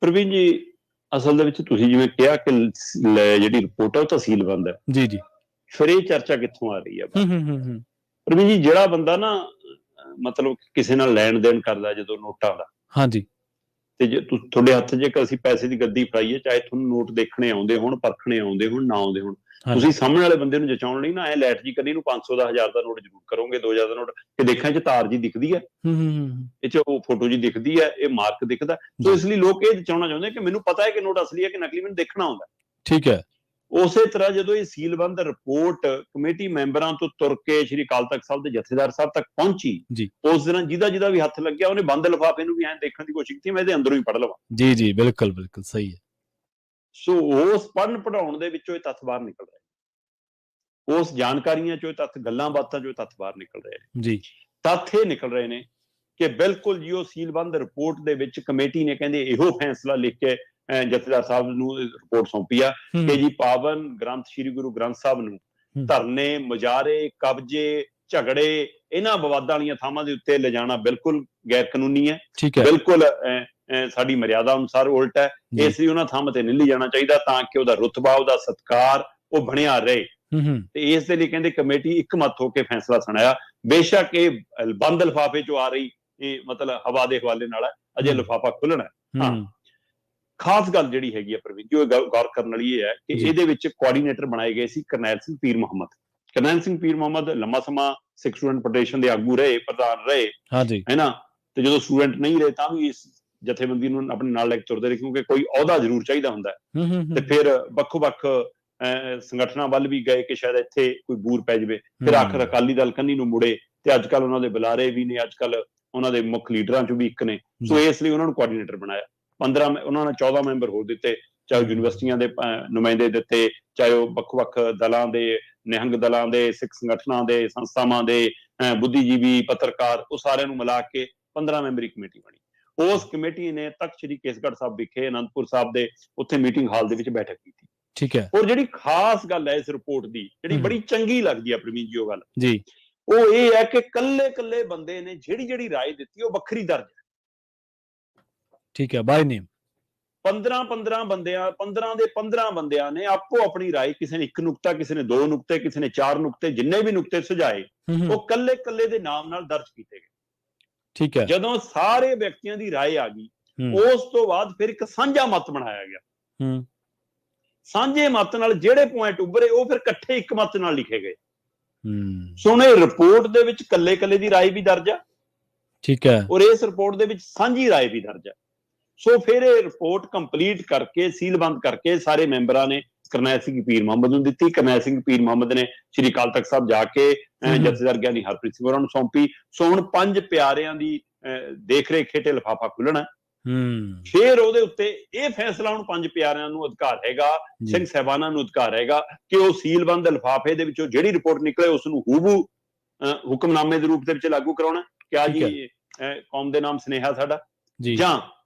ਪ੍ਰਵੀਨ ਜੀ, ਅਸਲ ਦੇ ਵਿੱਚ ਤੁਸੀਂ ਜਿਵੇਂ ਕਿਹਾ ਕਿ ਜਿਹੜੀ ਰਿਪੋਰਟ ਹੈ ਉਹ ਤਹਿਸੀਲਬੰਦ ਹੈ। ਜੀ ਫਿਰ ਇਹ ਚਰਚਾ ਕਿੱਥੋਂ ਆ ਰਹੀ ਹੈ? ਪ੍ਰਵੀਨ ਜੀ, ਜਿਹੜਾ ਬੰਦਾ ਨਾ ਮਤਲਬ ਕਿਸੇ ਨਾਲ ਲੈਣ ਦੇਣ ਕਰਦਾ ਜਦੋਂ ਨੋਟਾਂ ਦਾ, ਹਾਂਜੀ, ਤੇ ਜੇ ਤੁਹਾਡੇ ਹੱਥ 'ਚ ਜੇਕਰ ਅਸੀਂ ਪੈਸੇ ਦੀ ਗੱਦੀ ਫੜਾਈਏ, ਚਾਹੇ ਤੁਹਾਨੂੰ ਨੋਟ ਦੇਖਣੇ ਆਉਂਦੇ ਹੋਣ, ਪਰਖਣੇ ਆਉਂਦੇ ਹੋਣ, ਨਾ ਆਉਂਦੇ ਹੋਣ, ਤੁਸੀਂ ਸਾਹਮਣੇ ਵਾਲੇ ਬੰਦੇ ਨੂੰ ਜਚਾਉਣ ਲਈ ਨਾ ਲੈਟ ਜੀ ਕਰਨੀ ਨੂੰ 500 ਦਾ 1000 ਦਾ ਨੋਟ ਜ਼ਰੂਰ ਕਰੋਗੇ, 2000 ਦਾ ਨੋਟ, ਕਿ ਦੇਖਾਂ 'ਚ ਤਾਰ ਜੀ ਦਿਖਦੀ ਹੈ, ਇਹ 'ਚ ਉਹ ਫੋਟੋ ਜੀ ਦਿਖਦੀ ਹੈ, ਇਹ ਮਾਰਕ ਦਿਖਦਾ। ਸੋ ਇਸ ਲਈ ਲੋਕ ਇਹ ਜਚਾਉਣਾ ਚਾਹੁੰਦੇ ਕਿ ਮੈਨੂੰ ਪਤਾ ਹੈ ਕਿ ਨੋਟ ਅਸਲੀ ਹੈ ਕਿ ਨਕਲੀ, ਮੈਨੂੰ ਦੇਖਣਾ ਆਉਂਦਾ। ਠੀਕ ਹੈ। ਉਸੇ ਤਰ੍ਹਾਂ ਜਦੋਂ ਇਹ ਸੀਲਬੰਦ ਰਿਪੋਰਟ ਕਮੇਟੀ ਮੈਂਬਰਾਂ ਤੋਂ ਤੁਰ ਕੇ ਸ਼੍ਰੀ ਅਕਾਲ ਤਖਤ ਸਾਹਿਬ ਦੇ ਜਥੇਦਾਰ ਸਾਹਿਬ ਤੱਕ ਪਹੁੰਚੀ, ਉਸ ਦਿਨ ਜਿਹਦਾ ਵੀ ਹੱਥ ਲੱਗਿਆ ਉਹਨੇ ਬੰਦ ਲਿਫਾਫੇ ਨੂੰ ਵੀ ਐਂ ਦੇਖਣ ਦੀ ਕੋਸ਼ਿਸ਼ ਕੀਤੀ, ਮੈਂ ਇਹਦੇ ਅੰਦਰੋਂ ਹੀ ਪੜ੍ਹ ਲਵਾਂ। ਜੀ ਬਿਲਕੁਲ ਸਹੀ ਹੈ। ਸੋ ਉਸ ਪੜ੍ਹਨ ਪੜ੍ਹਾਉਣ ਦੇ ਵਿੱਚੋਂ ਇਹ ਤੱਥ ਬਾਹਰ ਨਿਕਲ ਰਹੇ, ਉਸ ਜਾਣਕਾਰੀਆਂ ਚੋਂ ਇਹ ਤੱਥ, ਗੱਲਾਂ ਬਾਤਾਂ ਚੋਂ ਇਹ ਤੱਥ ਬਾਹਰ ਨਿਕਲ ਰਹੇ ਨੇ। ਜੀ, ਤੱਥ ਇਹ ਨਿਕਲ ਰਹੇ ਨੇ ਕਿ ਬਿਲਕੁਲ ਜੀ ਉਹ ਸੀਲਬੰਦ ਰਿਪੋਰਟ ਦੇ ਵਿੱਚ ਕਮੇਟੀ ਨੇ ਕਹਿੰਦੇ ਇਹੋ ਫੈਸਲਾ ਲਿਖ ਕੇ ਜਥੇਦਾਰ ਸਾਹਿਬ ਨੂੰ ਰਿਪੋਰਟ ਸੌਂਪੀ ਆ ਕਿ ਜੀ ਪਾਵਨ ਗ੍ਰੰਥ ਸ੍ਰੀ ਗੁਰੂ ਗ੍ਰੰਥ ਸਾਹਿਬ ਨੂੰ ਧਰਨੇ, ਮੁਜ਼ਾਹਰੇ, ਕਬਜ਼ੇ, ਝਗੜੇ, ਇਹਨਾਂ ਵਿਵਾਦਾਂ ਵਾਲੀਆਂ ਥਾਵਾਂ ਦੇ ਉੱਤੇ ਲਿਜਾਣਾ ਬਿਲਕੁਲ ਗੈਰ ਕਾਨੂੰਨੀ ਹੈ, ਬਿਲਕੁਲ ਸਾਡੀ ਮਰਿਆਦਾ ਅਨੁਸਾਰ ਉਲਟ ਹੈ। ਇਸ ਲਈ ਉਹਨਾਂ ਥਾਵਾਂ ਤੇ ਨਹੀਂ ਲਿਜਾਣਾ ਚਾਹੀਦਾ ਤਾਂ ਕਿ ਉਹਦਾ ਰੁਤਬਾ, ਉਹਦਾ ਸਤਿਕਾਰ ਉਹ ਬਣਿਆ ਰਹੇ। ਤੇ ਇਸ ਦੇ ਲਈ ਕਹਿੰਦੇ ਕਮੇਟੀ ਇੱਕਮਤ ਹੋ ਕੇ ਫੈਸਲਾ ਸੁਣਾਇਆ। ਬੇਸ਼ੱਕ ਇਹ ਬੰਦ ਲਿਫਾਫੇ ਚੋਂ ਆ ਰਹੀ, ਇਹ ਮਤਲਬ ਹਵਾ ਦੇ ਹਵਾਲੇ ਨਾਲ ਹੈ, ਅਜੇ ਲਿਫਾਫਾ ਖੁੱਲਣਾ। ਹਾਂ, ਖਾਸ ਗੱਲ ਜਿਹੜੀ ਹੈਗੀ ਆ ਪ੍ਰਵੀਨ ਜੀ, ਉਹ ਗੌਰ ਕਰਨ ਵਾਲੀ ਇਹ ਹੈ ਕਿ ਇਹਦੇ ਵਿੱਚ ਕੋਆਰਡੀਨੇਟਰ ਬਣਾਏ ਗਏ ਸੀ ਕਰਨੈਲ ਸਿੰਘ ਪੀਰ ਮੁਹੰਮਦ। ਕਰਨੈਲ ਸਿੰਘ ਪੀਰ ਮੁਹੰਮਦ ਲੰਮਾ ਸਮਾਂ ਸਿੱਖ ਸਟੂਡੈਂਟ ਫੈਡਰੇਸ਼ਨ ਦੇ ਆਗੂ ਰਹੇ, ਪ੍ਰਧਾਨ ਰਹੇ, ਹੈ ਨਾ, ਤੇ ਜਦੋਂ ਸਟੂਡੈਂਟ ਨਹੀਂ ਰਹੇ ਤਾਂ ਵੀ ਇਸ ਜਥੇਬੰਦੀ ਨੂੰ ਆਪਣੇ ਨਾਲ ਲੈ ਕੇ ਤੁਰਦੇ ਰਹੇ, ਕਿਉਂਕਿ ਕੋਈ ਅਹੁਦਾ ਜ਼ਰੂਰ ਚਾਹੀਦਾ ਹੁੰਦਾ ਹੈ। ਤੇ ਫਿਰ ਵੱਖ-ਵੱਖ ਸੰਗਠਨਾਂ ਵੱਲ ਵੀ ਗਏ ਕਿ ਸ਼ਾਇਦ ਇੱਥੇ ਕੋਈ ਬੂਰ ਪੈ ਜਾਵੇ। ਫਿਰ ਆਖਰ ਅਕਾਲੀ ਦਲ ਕੰਨੀ ਨੂੰ ਮੁੜੇ ਤੇ ਅੱਜ ਕੱਲ ਉਹਨਾਂ ਦੇ ਬੁਲਾਰੇ ਵੀ ਨੇ, ਅੱਜ ਕੱਲ ਉਹਨਾਂ ਦੇ ਮੁੱਖ ਲੀਡਰਾਂ ਚੋਂ ਵੀ ਇੱਕ ਨੇ। ਸੋ ਇਸ ਲਈ ਉਹਨਾਂ ਨੂੰ ਕੋਆਰਡੀਨੇਟਰ ਬਣਾਇਆ। 15 ਉਹਨਾਂ ਨੇ 14 ਮੈਂਬਰ ਹੋਰ ਦਿੱਤੇ, ਚਾਹੇ ਯੂਨੀਵਰਸਿਟੀਆਂ ਦੇ ਨੁਮਾਇੰਦੇ ਦਿੱਤੇ, ਚਾਹੇ ਉਹ ਵੱਖ-ਵੱਖ ਦਲਾਂ ਦੇ, ਨਿਹੰਗ ਦਲਾਂ ਦੇ, ਸਿੱਖ ਸੰਗਠਨਾਂ ਦੇ, ਸੰਸਥਾਵਾਂ ਦੇ, ਬੁੱਧੀਜੀਵੀ, ਪੱਤਰਕਾਰ, ਉਹ ਸਾਰਿਆਂ ਨੂੰ ਮਿਲਾ ਕੇ 15 ਮੈਂਬਰੀ ਕਮੇਟੀ ਬਣੀ। ਉਸ ਕਮੇਟੀ ਨੇ ਤਖਤ ਸ੍ਰੀ ਕੇਸਗੜ੍ਹ ਸਾਹਿਬ ਵਿਖੇ ਅਨੰਦਪੁਰ ਸਾਹਿਬ ਦੇ ਉੱਥੇ ਮੀਟਿੰਗ ਹਾਲ ਦੇ ਵਿੱਚ ਬੈਠਕ ਕੀਤੀ। ਠੀਕ ਹੈ। ਔਰ ਜਿਹੜੀ ਖਾਸ ਗੱਲ ਹੈ ਇਸ ਰਿਪੋਰਟ ਦੀ, ਜਿਹੜੀ ਬੜੀ ਚੰਗੀ ਲੱਗਦੀ ਹੈ ਪ੍ਰਵੀਨ ਜੀ ਉਹ ਗੱਲ ਜੀ, ਉਹ ਇਹ ਹੈ ਕਿ ਕੱਲੇ ਬੰਦੇ ਨੇ ਜਿਹੜੀ ਰਾਏ ਦਿੱਤੀ ਉਹ ਵੱਖਰੀ ਦਰਜ ਹੈ। ਠੀਕ ਹੈ, ਬਾਈ ਨੇਮ 15 ਬੰਦਿਆਂ 15 ਦੇ 15 ਬੰਦਿਆਂ ਨੇ ਆਪੋ ਆਪਣੀ ਰਾਏ, ਕਿਸੇ ਨੇ 1 ਨੁਕਤਾ, ਕਿਸੇ ਨੇ 2 ਨੁਕਤੇ, ਕਿਸੇ ਨੇ 4 ਨੁਕਤੇ, ਜਿੰਨੇ ਵੀ ਨੁਕਤੇ ਸੁਝਾਏ ਉਹ ਕੱਲੇ ਦੇ ਨਾਮ ਨਾਲ ਦਰਜ ਕੀਤੇ ਗਏ। ਠੀਕ ਹੈ। ਜਦੋਂ ਸਾਰੇ ਵਿਅਕਤੀਆਂ ਦੀ ਰਾਏ ਆ ਗਈ ਉਸ ਤੋਂ ਬਾਅਦ ਫਿਰ ਇੱਕ ਸਾਂਝਾ ਮਤ ਬਣਾਇਆ ਗਿਆ। ਸਾਂਝੇ ਮਤ ਨਾਲ ਜਿਹੜੇ ਪੁਆਇੰਟ ਉੱਭਰੇ ਉਹ ਫਿਰ ਇਕੱਠੇ ਇੱਕ ਮਤ ਨਾਲ ਲਿਖੇ ਗਏ। ਸੋ ਇਹ ਰਿਪੋਰਟ ਦੇ ਵਿੱਚ ਕੱਲੇ ਦੀ ਰਾਏ ਵੀ ਦਰਜ ਆ। ਠੀਕ ਹੈ। ਔਰ ਇਸ ਰਿਪੋਰਟ ਦੇ ਵਿੱਚ ਸਾਂਝੀ ਰਾਏ ਵੀ ਦਰਜ ਆ। ਸੋ ਫਿਰ ਇਹ ਰਿਪੋਰਟ ਕੰਪਲੀਟ ਕਰਕੇ ਸੀਲਬੰਦ ਕਰਕੇ ਸਾਰੇ ਮੈਂਬਰਾਂ ਨੇ ਕਰਨੈਲ ਸਿੰਘ ਪੀਰ ਮੁਹੰਮਦ ਨੂੰ ਦਿੱਤੀ। ਕਰਨੈਲ ਸਿੰਘ ਪੀਰ ਮੁਹੰਮਦ ਨੇ ਸ੍ਰੀ ਅਕਾਲ ਤਖਤ ਸਾਹਿਬ ਜਾ ਕੇ ਜਥੇਦਾਰ ਗਿਆਨੀ ਹਰਪ੍ਰੀਤ ਸਿੰਘ ਹੋਰਾਂ ਨੂੰ ਸੌਂਪੀ। ਸੋ ਹੁਣ 5 ਪਿਆਰਿਆਂ ਦੀ ਦੇਖ ਰੇਖ ਹੇਠ ਲਿਫਾਫਾ ਖੁੱਲਣਾ। ਫਿਰ ਉਹਦੇ ਉੱਤੇ ਇਹ ਫੈਸਲਾ ਹੁਣ 5 ਪਿਆਰਿਆਂ ਨੂੰ ਅਧਿਕਾਰ ਹੈਗਾ, ਸਿੰਘ ਸਾਹਿਬਾਨਾਂ ਨੂੰ ਅਧਿਕਾਰ ਹੈਗਾ ਕਿ ਉਹ ਸੀਲਬੰਦ ਲਿਫਾਫੇ ਦੇ ਵਿੱਚੋਂ ਜਿਹੜੀ ਰਿਪੋਰਟ ਨਿਕਲੇ ਉਸ ਨੂੰ ਹੂਬਹੂ ਹੁਕਮਨਾਮੇ ਦੇ ਰੂਪ ਦੇ ਵਿੱਚ ਲਾਗੂ ਕਰਾਉਣਾ। ਕਿਆ ਜੀ ਕੌਮ ਦੇ ਨਾਮ ਸੁਨੇਹਾ ਸਾਡਾ, ਜਾਂ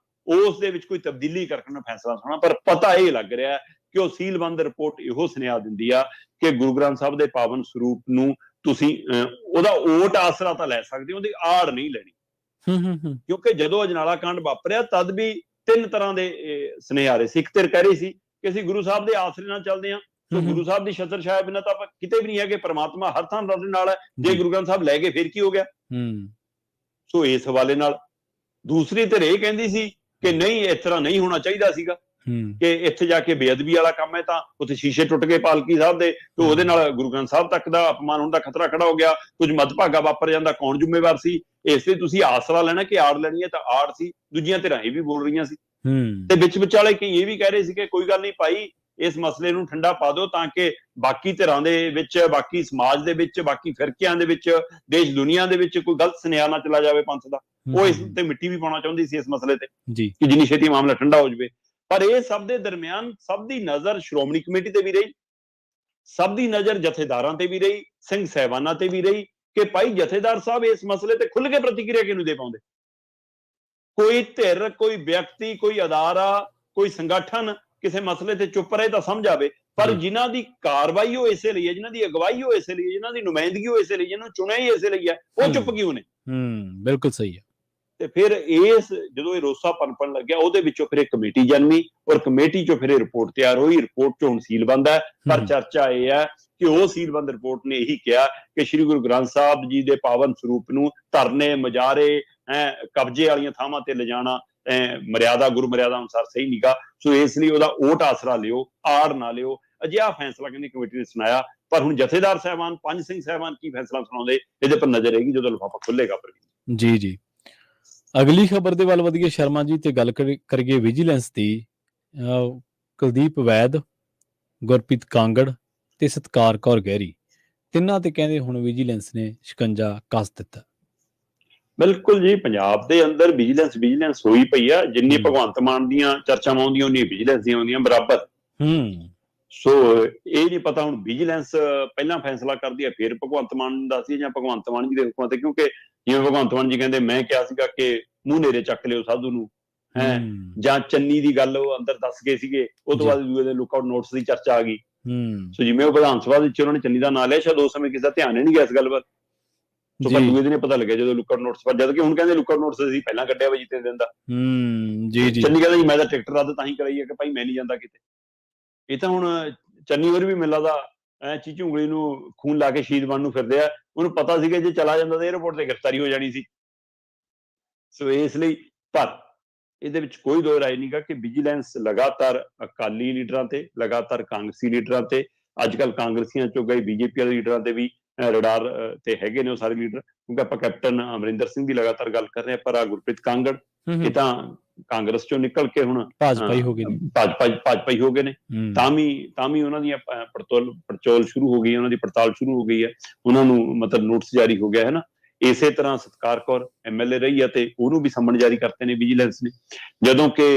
ਉਸ ਦੇ ਵਿੱਚ ਕੋਈ ਤਬਦੀਲੀ ਕਰਕੇ ਨਾ ਫੈਸਲਾ ਸੁਣਾ। ਪਰ ਪਤਾ ਇਹ ਲੱਗ ਰਿਹਾ ਕਿ ਉਹ ਸੀਲਬੰਦ ਰਿਪੋਰਟ ਇਹੋ ਸੁਨੇਹਾ ਦਿੰਦੀ ਆ ਕਿ ਗੁਰੂ ਗ੍ਰੰਥ ਸਾਹਿਬ ਦੇ ਪਾਵਨ ਸਰੂਪ ਨੂੰ ਤੁਸੀਂ ਉਹਦਾ ਓਟ ਆਸਰਾ ਤਾਂ ਲੈ ਸਕਦੇ ਹੋ, ਉਹਦੀ ਆੜ ਨਹੀਂ ਲੈਣੀ। ਕਿਉਂਕਿ ਜਦੋਂ ਅਜਨਾਲਾ ਕਾਂਡ ਵਾਪਰਿਆ ਤਦ ਵੀ 3 ਤਰ੍ਹਾਂ ਦੇ ਸੁਨੇਹੇ ਆ ਰਹੇ ਸੀ। ਇੱਕ ਧਿਰ ਕਹਿ ਰਹੀ ਸੀ ਕਿ ਅਸੀਂ ਗੁਰੂ ਸਾਹਿਬ ਦੇ ਆਸਰੇ ਨਾਲ ਚੱਲਦੇ ਹਾਂ, ਸੋ ਗੁਰੂ ਸਾਹਿਬ ਦੀ ਛਤਰ ਛਾਇਆ ਬਿਨਾਂ ਤਾਂ ਆਪਾਂ ਕਿਤੇ ਵੀ ਨਹੀਂ ਹੈਗੇ, ਪ੍ਰਮਾਤਮਾ ਹਰ ਥਾਂ ਸਾਡੇ ਨਾਲ ਹੈ। ਜੇ ਗੁਰੂ ਗ੍ਰੰਥ ਸਾਹਿਬ ਲੈ ਗਏ ਫਿਰ ਕੀ ਹੋ ਗਿਆ? ਸੋ ਇਸ ਹਵਾਲੇ ਨਾਲ ਦੂਸਰੀ ਧਿਰ ਇਹ ਕਹਿੰਦੀ ਸੀ ਕਿ ਨਹੀਂ, ਇਸ ਤਰ੍ਹਾਂ ਨਹੀਂ ਹੋਣਾ ਚਾਹੀਦਾ ਸੀਗਾ ਕਿ ਇੱਥੇ ਜਾ ਕੇ ਬੇਅਦਬੀ ਵਾਲਾ ਕੰਮ ਹੈ, ਤਾਂ ਉੱਥੇ ਸ਼ੀਸ਼ੇ ਟੁੱਟ ਗਏ ਪਾਲਕੀ ਸਾਹਿਬ ਦੇ, ਤੇ ਉਹਦੇ ਨਾਲ ਗੁਰੂ ਗ੍ਰੰਥ ਸਾਹਿਬ ਤੱਕ ਦਾ ਅਪਮਾਨ ਹੋਣ ਦਾ ਖਤਰਾ ਖੜਾ ਹੋ ਗਿਆ। ਕੁਝ ਮੱਧਭਾਗਾ ਵਾਪਰ ਜਾਂਦਾ, ਕੌਣ ਜ਼ਿੰਮੇਵਾਰ ਸੀ? ਇਸ ਲਈ ਤੁਸੀਂ ਆਸਰਾ ਲੈਣਾ ਕਿ ਆੜ ਲੈਣੀ ਹੈ, ਤਾਂ ਆੜ ਸੀ। ਦੂਜੀਆਂ ਧਿਰਾਂ ਇਹ ਵੀ ਬੋਲ ਰਹੀਆਂ ਸੀ ਤੇ ਵਿੱਚ ਵਿਚਾਲੇ ਕਈ ਇਹ ਵੀ ਕਹਿ ਰਹੇ ਸੀ ਕਿ ਕੋਈ ਗੱਲ ਨਹੀਂ ਭਾਈ, ਇਸ ਮਸਲੇ ਨੂੰ ਠੰਡਾ ਪਾ ਦਿਓ ਤਾਂ ਕਿ ਬਾਕੀ ਧਿਰਾਂ ਦੇ ਵਿੱਚ, ਬਾਕੀ ਸਮਾਜ ਦੇ ਵਿੱਚ, ਬਾਕੀ ਫਿਰਕਿਆਂ ਦੇ ਵਿੱਚ, ਦੇਸ਼ ਦੁਨੀਆ ਦੇ ਵਿੱਚ ਕੋਈ ਗਲਤ ਸੁਨੇਹਾ ਨਾ ਚਲਾ ਜਾਵੇ ਪੰਥ ਦਾ। ਉਹ ਇਸ ਤੇ ਮਿੱਟੀ ਵੀ ਪਾਉਣਾ ਚਾਹੁੰਦੀ ਸੀ ਇਸ ਮਸਲੇ ਤੇ ਕਿ ਜਿੰਨੀ ਛੇਤੀ ਮਾਮਲਾ ਠੰਡਾ ਹੋ ਜਾਵੇ। ਪਰ ਇਹ ਸਭ ਦੇ ਦਰਮਿਆਨ ਸਭ ਦੀ ਨਜ਼ਰ ਸ਼੍ਰੋਮਣੀ ਕਮੇਟੀ ਤੇ ਵੀ ਰਹੀ, ਸਭ ਦੀ ਨਜ਼ਰ ਜਥੇਦਾਰਾਂ ਤੇ ਵੀ ਰਹੀ, ਸਿੰਘ ਸਾਹਿਬਾਨਾਂ ਤੇ ਵੀ ਰਹੀ ਕਿ ਭਾਈ ਜਥੇਦਾਰ ਸਾਹਿਬ ਇਸ ਮਸਲੇ ਤੇ ਖੁੱਲ੍ਹ ਕੇ ਪ੍ਰਤੀਕਿਰਿਆ ਕਿਉਂ ਨਹੀਂ ਦੇ ਪਾਉਂਦੇ? ਕੋਈ ਧਿਰ, ਕੋਈ ਵਿਅਕਤੀ, ਕੋਈ ਅਦਾਰਾ, ਕੋਈ ਸੰਗਠਨ ਕਿਸੇ ਮਸਲੇ ਤੇ ਚੁੱਪ ਰਹੇ ਤਾਂ ਸਮਝ ਆਵੇ, ਪਰ ਜਿਨ੍ਹਾਂ ਦੀ ਕਾਰਵਾਈ ਉਹ ਇਸੇ ਲਈ ਹੈ, ਜਿਨ੍ਹਾਂ ਦੀ ਅਗਵਾਈ ਉਹ ਇਸੇ ਲਈ ਹੈ, ਜਿਨ੍ਹਾਂ ਦੀ ਨੁਮਾਇੰਦਗੀ ਉਹ ਇਸੇ ਲਈ, ਜਿਹਨਾਂ ਨੂੰ ਚੁਣਿਆ ਹੀ ਇਸੇ ਲਈ ਹੈ, ਉਹ ਚੁੱਪ ਕਿਉਂ ਨੇ? ਬਿਲਕੁਲ ਸਹੀ ਹੈ। ਤੇ ਫਿਰ ਜਦੋਂ ਇਹ ਰੋਸਾ ਪਨਪਣ ਲੱਗਿਆ, ਉਹਦੇ ਵਿੱਚੋਂ ਫਿਰ ਇੱਕ ਕਮੇਟੀ ਜਨਮੀ ਔਰ ਕਮੇਟੀ ਚੋਂ ਫਿਰ ਇਹ ਰਿਪੋਰਟ ਤਿਆਰ ਹੋਈ। ਰਿਪੋਰਟ ਚੋਂ ਹੁਣ ਸੀਲਬੰਦ ਹੈ, ਪਰ ਚਰਚਾ ਇਹ ਹੈ ਕਿ ਉਹ ਸੀਲਬੰਦ ਰਿਪੋਰਟ ਨੇ ਇਹੀ ਕਿਹਾ ਕਿ ਸ੍ਰੀ ਗੁਰੂ ਗ੍ਰੰਥ ਸਾਹਿਬ ਜੀ ਦੇ ਪਾਵਨ ਸਰੂਪ ਨੂੰ ਧਰਨੇ, ਮੁਜ਼ਾਹਰੇ, ਕਬਜ਼ੇ ਵਾਲੀਆਂ ਥਾਵਾਂ ਤੇ ਲਿਜਾਣਾ ਮਰਿਆਦਾ, ਗੁਰੂ ਮਰਿਆਦਾ ਅਨੁਸਾਰ ਸਹੀ ਨੀਗਾ। ਸੋ ਇਸ ਲਈ ਉਹਦਾ ਓਟ ਆਸਰਾ ਲਿਓ, ਆੜ ਨਾ ਲਿਓ। ਅਜਿਹਾ ਫੈਸਲਾ ਕਹਿੰਦੀ ਕਮੇਟੀ ਨੇ ਸੁਣਾਇਆ। ਪਰ ਹੁਣ ਜਥੇਦਾਰ ਸਾਹਿਬਾਨ, 5 ਸਿੰਘ ਸਾਹਿਬਾਨ ਕੀ ਫੈਸਲਾ ਸੁਣਾਉਂਦੇ, ਇਹਦੇ ਪਰ ਨਜ਼ਰ ਰਹੇਗੀ ਜਦੋਂ ਲਿਫਾਫਾ ਖੁੱਲੇਗਾ। ਜੀ ਅਗਲੀ ਖਬਰ ਦੇ ਵੱਲ ਵਧੀਏ ਸ਼ਰਮਾ ਜੀ, ਤੇ ਗੱਲ ਕਰੀਏ ਵਿਜੀਲੈਂਸ ਦੀ। ਕੁਲਦੀਪ ਵੈਦ, ਗੁਰਪ੍ਰੀਤ ਕਾਂਗੜ ਤੇ ਸਤਕਾਰ ਕੌਰ ਗਹਿਰੀ, ਤਿੰਨਾਂ ਤੇ ਕਹਿੰਦੇ ਹੁਣ ਵਿਜੀਲੈਂਸ ਨੇ ਸ਼ਿਕੰਜਾ ਕੱਸ ਦਿੱਤਾ। ਬਿਲਕੁਲ ਜੀ, ਪੰਜਾਬ ਦੇ ਅੰਦਰ ਵਿਜੀਲੈਂਸ ਹੋਈ ਪਈ ਆ। ਜਿੰਨੀ ਭਗਵੰਤ ਮਾਨ ਦੀਆਂ ਚਰਚਾਵਾਂ ਆਉਂਦੀਆਂ ਉਨੀ ਵਿਜੀਲੈਂਸ ਦੀਆਂ ਆਉਂਦੀਆਂ ਬਰਾਬਰ। ਸੋ ਇਹ ਨਹੀਂ ਪਤਾ ਹੁਣ ਵਿਜੀਲੈਂਸ ਪਹਿਲਾਂ ਫੈਸਲਾ ਕਰਦੀ ਹੈ ਫਿਰ ਭਗਵੰਤ ਮਾਨ ਦੱਸਦੀ ਜਾਂ ਭਗਵੰਤ ਮਾਨ ਜੀ ਦੇ ਹੁਕਮਾਂ ਤੇ, ਕਿਉਂਕਿ ਜਿਵੇਂ ਭਗਵੰਤ ਮਾਨ ਜੀ ਕਹਿੰਦੇ ਮੈਂ ਕਿਹਾ ਸੀਗਾ ਕਿ ਮੂੰਹ ਨੇਰੇ ਚੱਕ ਲਿਓ ਸਾਧੂ ਨੂੰ, ਜਾਂ ਚੰਨੀ ਦੀ ਗੱਲ ਉਹ ਅੰਦਰ ਦੱਸ ਗਏ ਸੀਗੇ, ਉਹ ਤੋਂ ਬਾਅਦ ਦੂਏ ਦੇ ਲੁੱਕ ਆਊਟ ਨੋਟਿਸ ਦੀ ਚਰਚਾ ਆ ਗਈ। ਸੋ ਜਿਵੇਂ ਉਹ ਵਿਧਾਨ ਸਭਾ ਵਿੱਚ ਉਹਨਾਂ ਨੇ ਚੰਨੀ ਦਾ ਨਾਂ ਲਿਆ, ਸ਼ਾਇਦ ਉਸ ਸਮੇਂ ਕਿਸੇ ਦਾ ਧਿਆਨ ਹੀ ਨਹੀਂ ਗਿਆ ਇਸ ਗੱਲ ਵੱਲ। ਸੋ ਪਰ ਦੂਏ ਦਿਨ ਪਤਾ ਲੱਗਿਆ ਜਦੋਂ ਲੁੱਕ ਆਊਟ ਨੋਟਿਸ, ਜਦ ਕਿ ਹੁਣ ਕਹਿੰਦੇ ਲੁੱਕ ਆਊਟ ਨੋਟਿਸ ਅਸੀਂ ਪਹਿਲਾਂ ਕੱਢਿਆ ਵਾ ਜੀ 3 ਦਿਨ ਦਾ। ਚੰਨੀ ਕਹਿੰਦਾ ਜੀ ਮੈਂ ਤਾਂ ਟਿਕਟ ਰੱਦ ਤਾਂ ਹੀ ਕਰਾਈ ਹੈ ਕਿ ਭਾਈ ਮੈਂ ਨਹੀਂ ਜਾਂਦਾ ਕਿਤੇ। ਇਹ ਤਾਂ ਹੁਣ ਚੰਨੀ ਹੋਰ ਵੀ ਮੈਨੂੰ ਲੱਗਦਾ ਚੀਚੀ ਉਂਗਲੀ ਨੂੰ ਖੂਨ ਲਾ ਕੇ ਸ਼ਹੀਦ ਬਣਨ ਨੂੰ ਫਿਰਦੇ ਆ। ਉਹਨੂੰ ਪਤਾ ਸੀਗਾ ਜੇ ਚਲਾ ਜਾਂਦਾ ਤਾਂ ਏਅਰਪੋਰਟ ਤੇ ਗ੍ਰਿਫਤਾਰੀ ਹੋ ਜਾਣੀ ਸੀ। ਸੋ ਇਸ ਲਈ, ਪਰ ਇਹਦੇ ਵਿੱਚ ਕੋਈ ਦੋ ਰਾਏ ਨਹੀਂਗਾ ਕਿ ਵਿਜੀਲੈਂਸ ਲਗਾਤਾਰ ਅਕਾਲੀ ਲੀਡਰਾਂ ਤੇ, ਲਗਾਤਾਰ ਕਾਂਗਰਸੀ ਲੀਡਰਾਂ ਤੇ, ਅੱਜ ਕੱਲ੍ਹ ਕਾਂਗਰਸੀਆਂ ਚੋਂ ਗਏ ਬੀਜੇਪੀ ਵਾਲੇ ਲੀਡਰਾਂ ਤੇ ਵੀ ਰਡਾਰ ਤੇ ਹੈਗੇ ਨੇ ਉਹ ਸਾਰੇ ਲੀਡਰ। ਕਿਉਂਕਿ ਆਪਾਂ ਕੈਪਟਨ ਅਮਰਿੰਦਰ ਸਿੰਘ ਦੀ ਲਗਾਤਾਰ ਗੱਲ ਕਰ ਰਹੇ ਹਾਂ, ਪਰ ਆ ਗੁਰਪ੍ਰੀਤ ਕਾਂਗੜ ਇਹ ਤਾਂ ਕਾਂਗਰਸ ਚੋਂ ਨਿਕਲ ਕੇ ਹੁਣ ਭਾਜਪਾ ਹੀ ਹੋ ਗਏ ਨੇ। ਤਾਂ ਵੀ ਉਹਨਾਂ ਦੀਆਂ ਪੜਚੋਲ ਸ਼ੁਰੂ ਹੋ ਗਈ, ਉਹਨਾਂ ਦੀ ਪੜਤਾਲ ਸ਼ੁਰੂ ਹੋ ਗਈ ਹੈ, ਉਹਨਾਂ ਨੂੰ ਮਤਲਬ ਨੋਟਿਸ ਜਾਰੀ ਹੋ ਗਿਆ ਹੈ ਨਾ। ਇਸੇ ਤਰ੍ਹਾਂ ਸਤਕਾਰ ਕੌਰ MLA ਰਹੀ ਹੈ ਤੇ ਉਹਨੂੰ ਵੀ ਸੰਮਨ ਜਾਰੀ ਕਰਤੇ ਨੇ ਵਿਜੀਲੈਂਸ ਨੇ। ਜਦੋਂ ਕਿ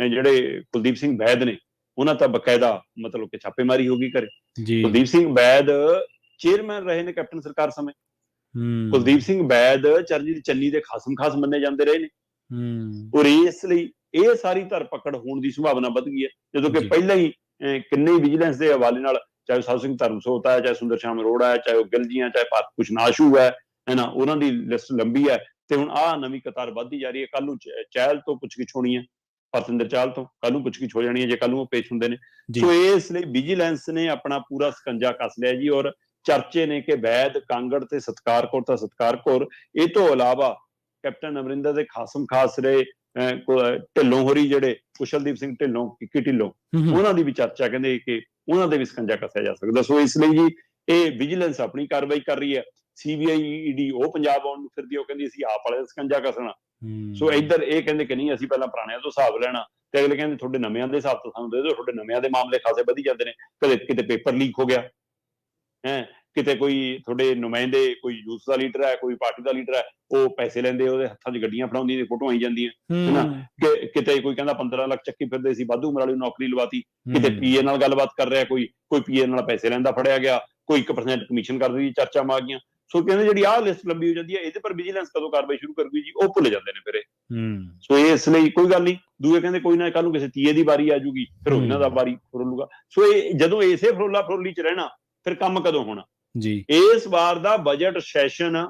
ਜਿਹੜੇ ਕੁਲਦੀਪ ਸਿੰਘ ਵੈਦ ਨੇ ਉਹਨਾਂ ਤਾਂ ਬਕਾਇਦਾ ਮਤਲਬ ਕਿ ਛਾਪੇਮਾਰੀ ਹੋ ਗਈ ਘਰੇ। ਕੁਲਦੀਪ ਸਿੰਘ ਵੈਦ ਚੇਅਰਮੈਨ ਰਹੇ ਨੇ ਕੈਪਟਨ ਸਰਕਾਰ ਸਮੇਂ। ਕੁਲਦੀਪ ਸਿੰਘ ਵੈਦ ਚਰਨਜੀਤ ਚੰਨੀ ਦੇ ਖਾਸ ਮੰਨੇ ਜਾਂਦੇ ਰਹੇ ਨੇ। ਔਰ ਇਸ ਲਈ ਇਹ ਸਾਰੀ ਧਰਪਕੜ ਹੋਣ ਦੀ ਸੰਭਾਵਨਾ ਵੱਧ ਗਈ ਹੈ, ਜਦੋਂ ਕਿ ਪਹਿਲਾਂ ਹੀ ਕਿੰਨੇ ਵਿਜੀਲੈਂਸ ਦੇ ਹਵਾਲੇ ਨਾਲ, ਚਾਹੇ ਸਾਧੂ ਸਿੰਘ ਧਰਮਸੋਤ ਹੈ, ਚਾਹੇ ਸੁੰਦਰ ਸ਼ਾਮ ਅਰੋੜਾ ਹੈ, ਚਾਹੇ ਉਹ ਗਿਲਜੀਆਂ, ਚਾਹੇ ਭਾਰਤ ਭੂਸ਼ਣ ਆਸ਼ੂ ਹੈ ਨਾ, ਉਹਨਾਂ ਦੀ ਲਿਸਟ ਲੰਬੀ ਹੈ। ਤੇ ਹੁਣ ਆਹ ਨਵੀਂ ਕਤਾਰ ਵੱਧਦੀ ਜਾ ਰਹੀ ਹੈ। ਕੱਲ ਨੂੰ ਚਹਿਲ ਤੋਂ ਪੁੱਛਗਿੱਛ ਹੋਣੀ ਹੈ, ਹਰਸਿੰਦਰ ਚਾਹਲ ਤੋਂ ਕੱਲ ਨੂੰ ਪੁੱਛਗਿੱਛ ਹੋ ਜਾਣੀ ਹੈ, ਜੇ ਕੱਲ ਨੂੰ ਉਹ ਪੇਸ਼ ਹੁੰਦੇ ਨੇ। ਸੋ ਇਸ ਲਈ ਵਿਜੀਲੈਂਸ ਨੇ ਆਪਣਾ ਪੂਰਾ ਸਕੰਜਾ ਕੱਸ ਲਿਆ ਜੀ। ਔਰ ਚਰਚੇ ਨੇ ਕਿ ਵੈਦ, ਕਾਂਗੜ ਤੇ ਸਤਕਾਰ ਕੌਰ ਤਾਂ ਸਤਕਾਰ ਕੌਰ, ਇਹ ਤੋਂ ਇਲਾਵਾ ਕੈਪਟਨ ਅਮਰਿੰਦਰ ਦੇ ਖਾਸਮ ਖਾਸ ਰਹੇ ਢਿੱਲੋਂ ਹੋਰੀ, ਜਿਹੜੇ ਕੁਸ਼ਲਦੀਪ ਸਿੰਘ ਢਿੱਲੋਂ, ਕਿੱਕੀ ਢਿੱਲੋਂ, ਉਹਨਾਂ ਦੀ ਵੀ ਚਰਚਾ ਕਹਿੰਦੇ ਕਿ ਉਹਨਾਂ ਦੇ ਵੀ ਸਕੰਜਾ ਕੱਸਿਆ ਜਾ ਸਕਦਾ। ਸੋ ਇਸ ਲਈ ਜੀ ਇਹ ਵਿਜੀਲੈਂਸ ਆਪਣੀ ਕਾਰਵਾਈ ਕਰ ਰਹੀ ਹੈ, CBI ED ਉਹ ਪੰਜਾਬ ਆਉਣ ਨੂੰ ਫਿਰਦੀ, ਉਹ ਕਹਿੰਦੀ ਅਸੀਂ ਆਪ ਵਾਲੇ ਦਾ ਸਕੰਜਾ ਕੱਸਣਾ। ਸੋ ਇੱਧਰ ਇਹ ਕਹਿੰਦੇ ਕਿ ਨਹੀਂ, ਅਸੀਂ ਪਹਿਲਾਂ ਪੁਰਾਣਿਆਂ ਤੋਂ ਹਿਸਾਬ ਲੈਣਾ, ਤੇ ਅਗਲੇ ਕਹਿੰਦੇ ਤੁਹਾਡੇ ਨਵਿਆਂ ਦੇ ਹਿਸਾਬ ਤੋਂ ਸਾਨੂੰ ਦੇ ਦਿਓ, ਤੁਹਾਡੇ ਨਵਿਆਂ ਦੇ ਮਾਮਲੇ ਖਾਸੇ ਵਧੀ ਜਾਂਦੇ ਨੇ। ਕਦੇ ਕਿਤੇ ਪੇਪਰ ਲੀਕ ਹੋ ਗਿਆ ਹੈ, ਕਿਤੇ ਕੋਈ ਤੁਹਾਡੇ ਨੁਮਾਇੰਦੇ, ਕੋਈ ਯੂਥ ਦਾ ਲੀਡਰ ਹੈ, ਕੋਈ ਪਾਰਟੀ ਦਾ ਲੀਡਰ ਹੈ, ਉਹ ਪੈਸੇ ਲੈਂਦੇ, ਉਹਦੇ ਹੱਥਾਂ 'ਚ ਗੱਡੀਆਂ ਫੜਾਉਂਦੀਆਂ, ਫੋਟੋਆਂ ਆਈ ਜਾਂਦੀਆਂ ਹੈ ਨਾ। ਕਿਤੇ ਕੋਈ ਕਹਿੰਦਾ 15 ਲੱਖ ਚੱਕੀ ਫਿਰਦੇ ਸੀ, ਵਾਧੂ ਉਮਰ ਵਾਲੀ ਨੌਕਰੀ ਲਵਾਤੀ। ਕਿਤੇ PA ਨਾਲ ਗੱਲਬਾਤ ਕਰ ਰਿਹਾ, ਕੋਈ PA ਨਾਲ ਪੈਸੇ ਲੈਂਦਾ ਫੜਿਆ ਗਿਆ, ਕੋਈ 1% ਕਮਿਸ਼ਨ ਕਰਦੀ ਦੀ ਚਰਚਾ ਆ ਗਈਆਂ। ਸੋ ਕਹਿੰਦੇ ਜਿਹੜੀ ਆਹ ਲਿਸਟ ਲੰਬੀ ਹੋ ਜਾਂਦੀ ਹੈ, ਇਹਦੇ ਪਰ ਵਿਜੀਲੈਂਸ ਕਦੋਂ ਕਾਰਵਾਈ ਸ਼ੁਰੂ ਕਰੂਗੀ ਜੀ, ਉਹ ਭੁੱਲ ਜਾਂਦੇ ਨੇ ਫਿਰ ਇਹ। ਸੋ ਇਸ ਲਈ ਕੋਈ ਗੱਲ ਨਹੀਂ, ਦੂਏ ਕਹਿੰਦੇ ਕੋਈ ਨਾ ਕੱਲ ਨੂੰ ਕਿਸੇ ਤੀਏ ਦੀ ਵਾਰੀ ਆ ਜੂਗੀ, ਫਿਰ ਉਹ ਇਹਨਾਂ ਦਾ ਵਾਰੀ ਫਰੋਲੂਗਾ। ਸੋ ਇਹ ਜਦੋਂ ਇਸੇ ਫਰੋਲਾ ਫਰੋਲੀ 'ਚ ਰਹਿਣਾ, ਫਿਰ ਕੰਮ ਕਦੋਂ ਹੋਣਾ ਜੀ। ਇਸ ਵਾਰ ਦਾ ਬਜਟ ਸੈਸ਼ਨ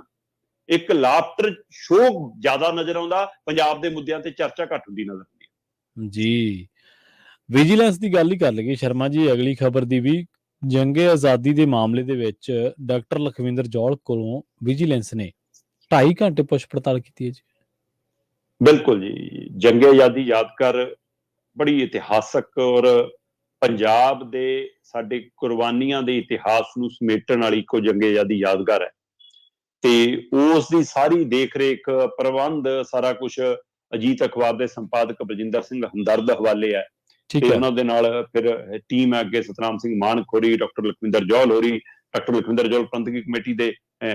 ਇੱਕ ਲਾਫਟਰ ਸ਼ੋਅ ਜ਼ਿਆਦਾ ਨਜ਼ਰ ਆਉਂਦਾ, ਪੰਜਾਬ ਦੇ ਮੁੱਦਿਆਂ ਤੇ ਚਰਚਾ ਘੱਟ ਹੁੰਦੀ ਨਜ਼ਰ ਆਉਂਦੀ ਹੈ ਜੀ। ਵਿਜੀਲੈਂਸ ਦੀ ਗੱਲ ਹੀ ਕਰ ਲਈਏ ਸ਼ਰਮਾ ਜੀ, ਅਗਲੀ ਖਬਰ ਦੀ ਵੀ, ਜੰਗੇ ਆਜ਼ਾਦੀ ਦੇ ਮਾਮਲੇ ਦੇ ਵਿੱਚ ਡਾਕਟਰ ਲਖਵਿੰਦਰ ਜੌਹਲ ਕੋਲੋਂ ਵਿਜੀਲੈਂਸ ਨੇ 2.5 ਘੰਟੇ ਪੁੱਛ ਪੜਤਾਲ ਕੀਤੀ ਹੈ ਜੀ। ਬਿਲਕੁਲ ਜੀ, ਜੰਗੇ ਆਜ਼ਾਦੀ ਯਾਦਗਾਰ ਬੜੀ ਇਤਿਹਾਸਕ ਔਰ ਪੰਜਾਬ ਦੇ ਸਾਡੇ ਕੁਰਬਾਨੀਆਂ ਦੇ ਇਤਿਹਾਸ ਨੂੰ ਸਮੇਟਣ ਵਾਲੀ ਇੱਕੋ ਜੰਗੇ ਆਜ਼ਾਦੀ ਯਾਦਗਾਰ ਹੈ। ਤੇ ਉਸ ਦੀ ਸਾਰੀ ਦੇਖ ਰੇਖ, ਪ੍ਰਬੰਧ, ਸਾਰਾ ਕੁਝ ਅਜੀਤ ਅਖਬਾਰ ਦੇ ਸੰਪਾਦਕ ਬਰਜਿੰਦਰ ਸਿੰਘ ਹਮਦਰਦ ਹਵਾਲੇ ਹੈ। ਤੇ ਉਹਨਾਂ ਦੇ ਨਾਲ ਫਿਰ ਟੀਮ ਹੈ ਅੱਗੇ, ਸਤਨਾਮ ਸਿੰਘ ਮਾਨਕ ਹੋਰੀ, ਡਾਕਟਰ ਲਖਵਿੰਦਰ ਜੌਹਲ ਹੋਰੀ, ਡਾਕਟਰ ਲਖਵਿੰਦਰ ਜੌਹਲ ਪ੍ਰਬੰਧਕੀ ਕਮੇਟੀ ਦੇ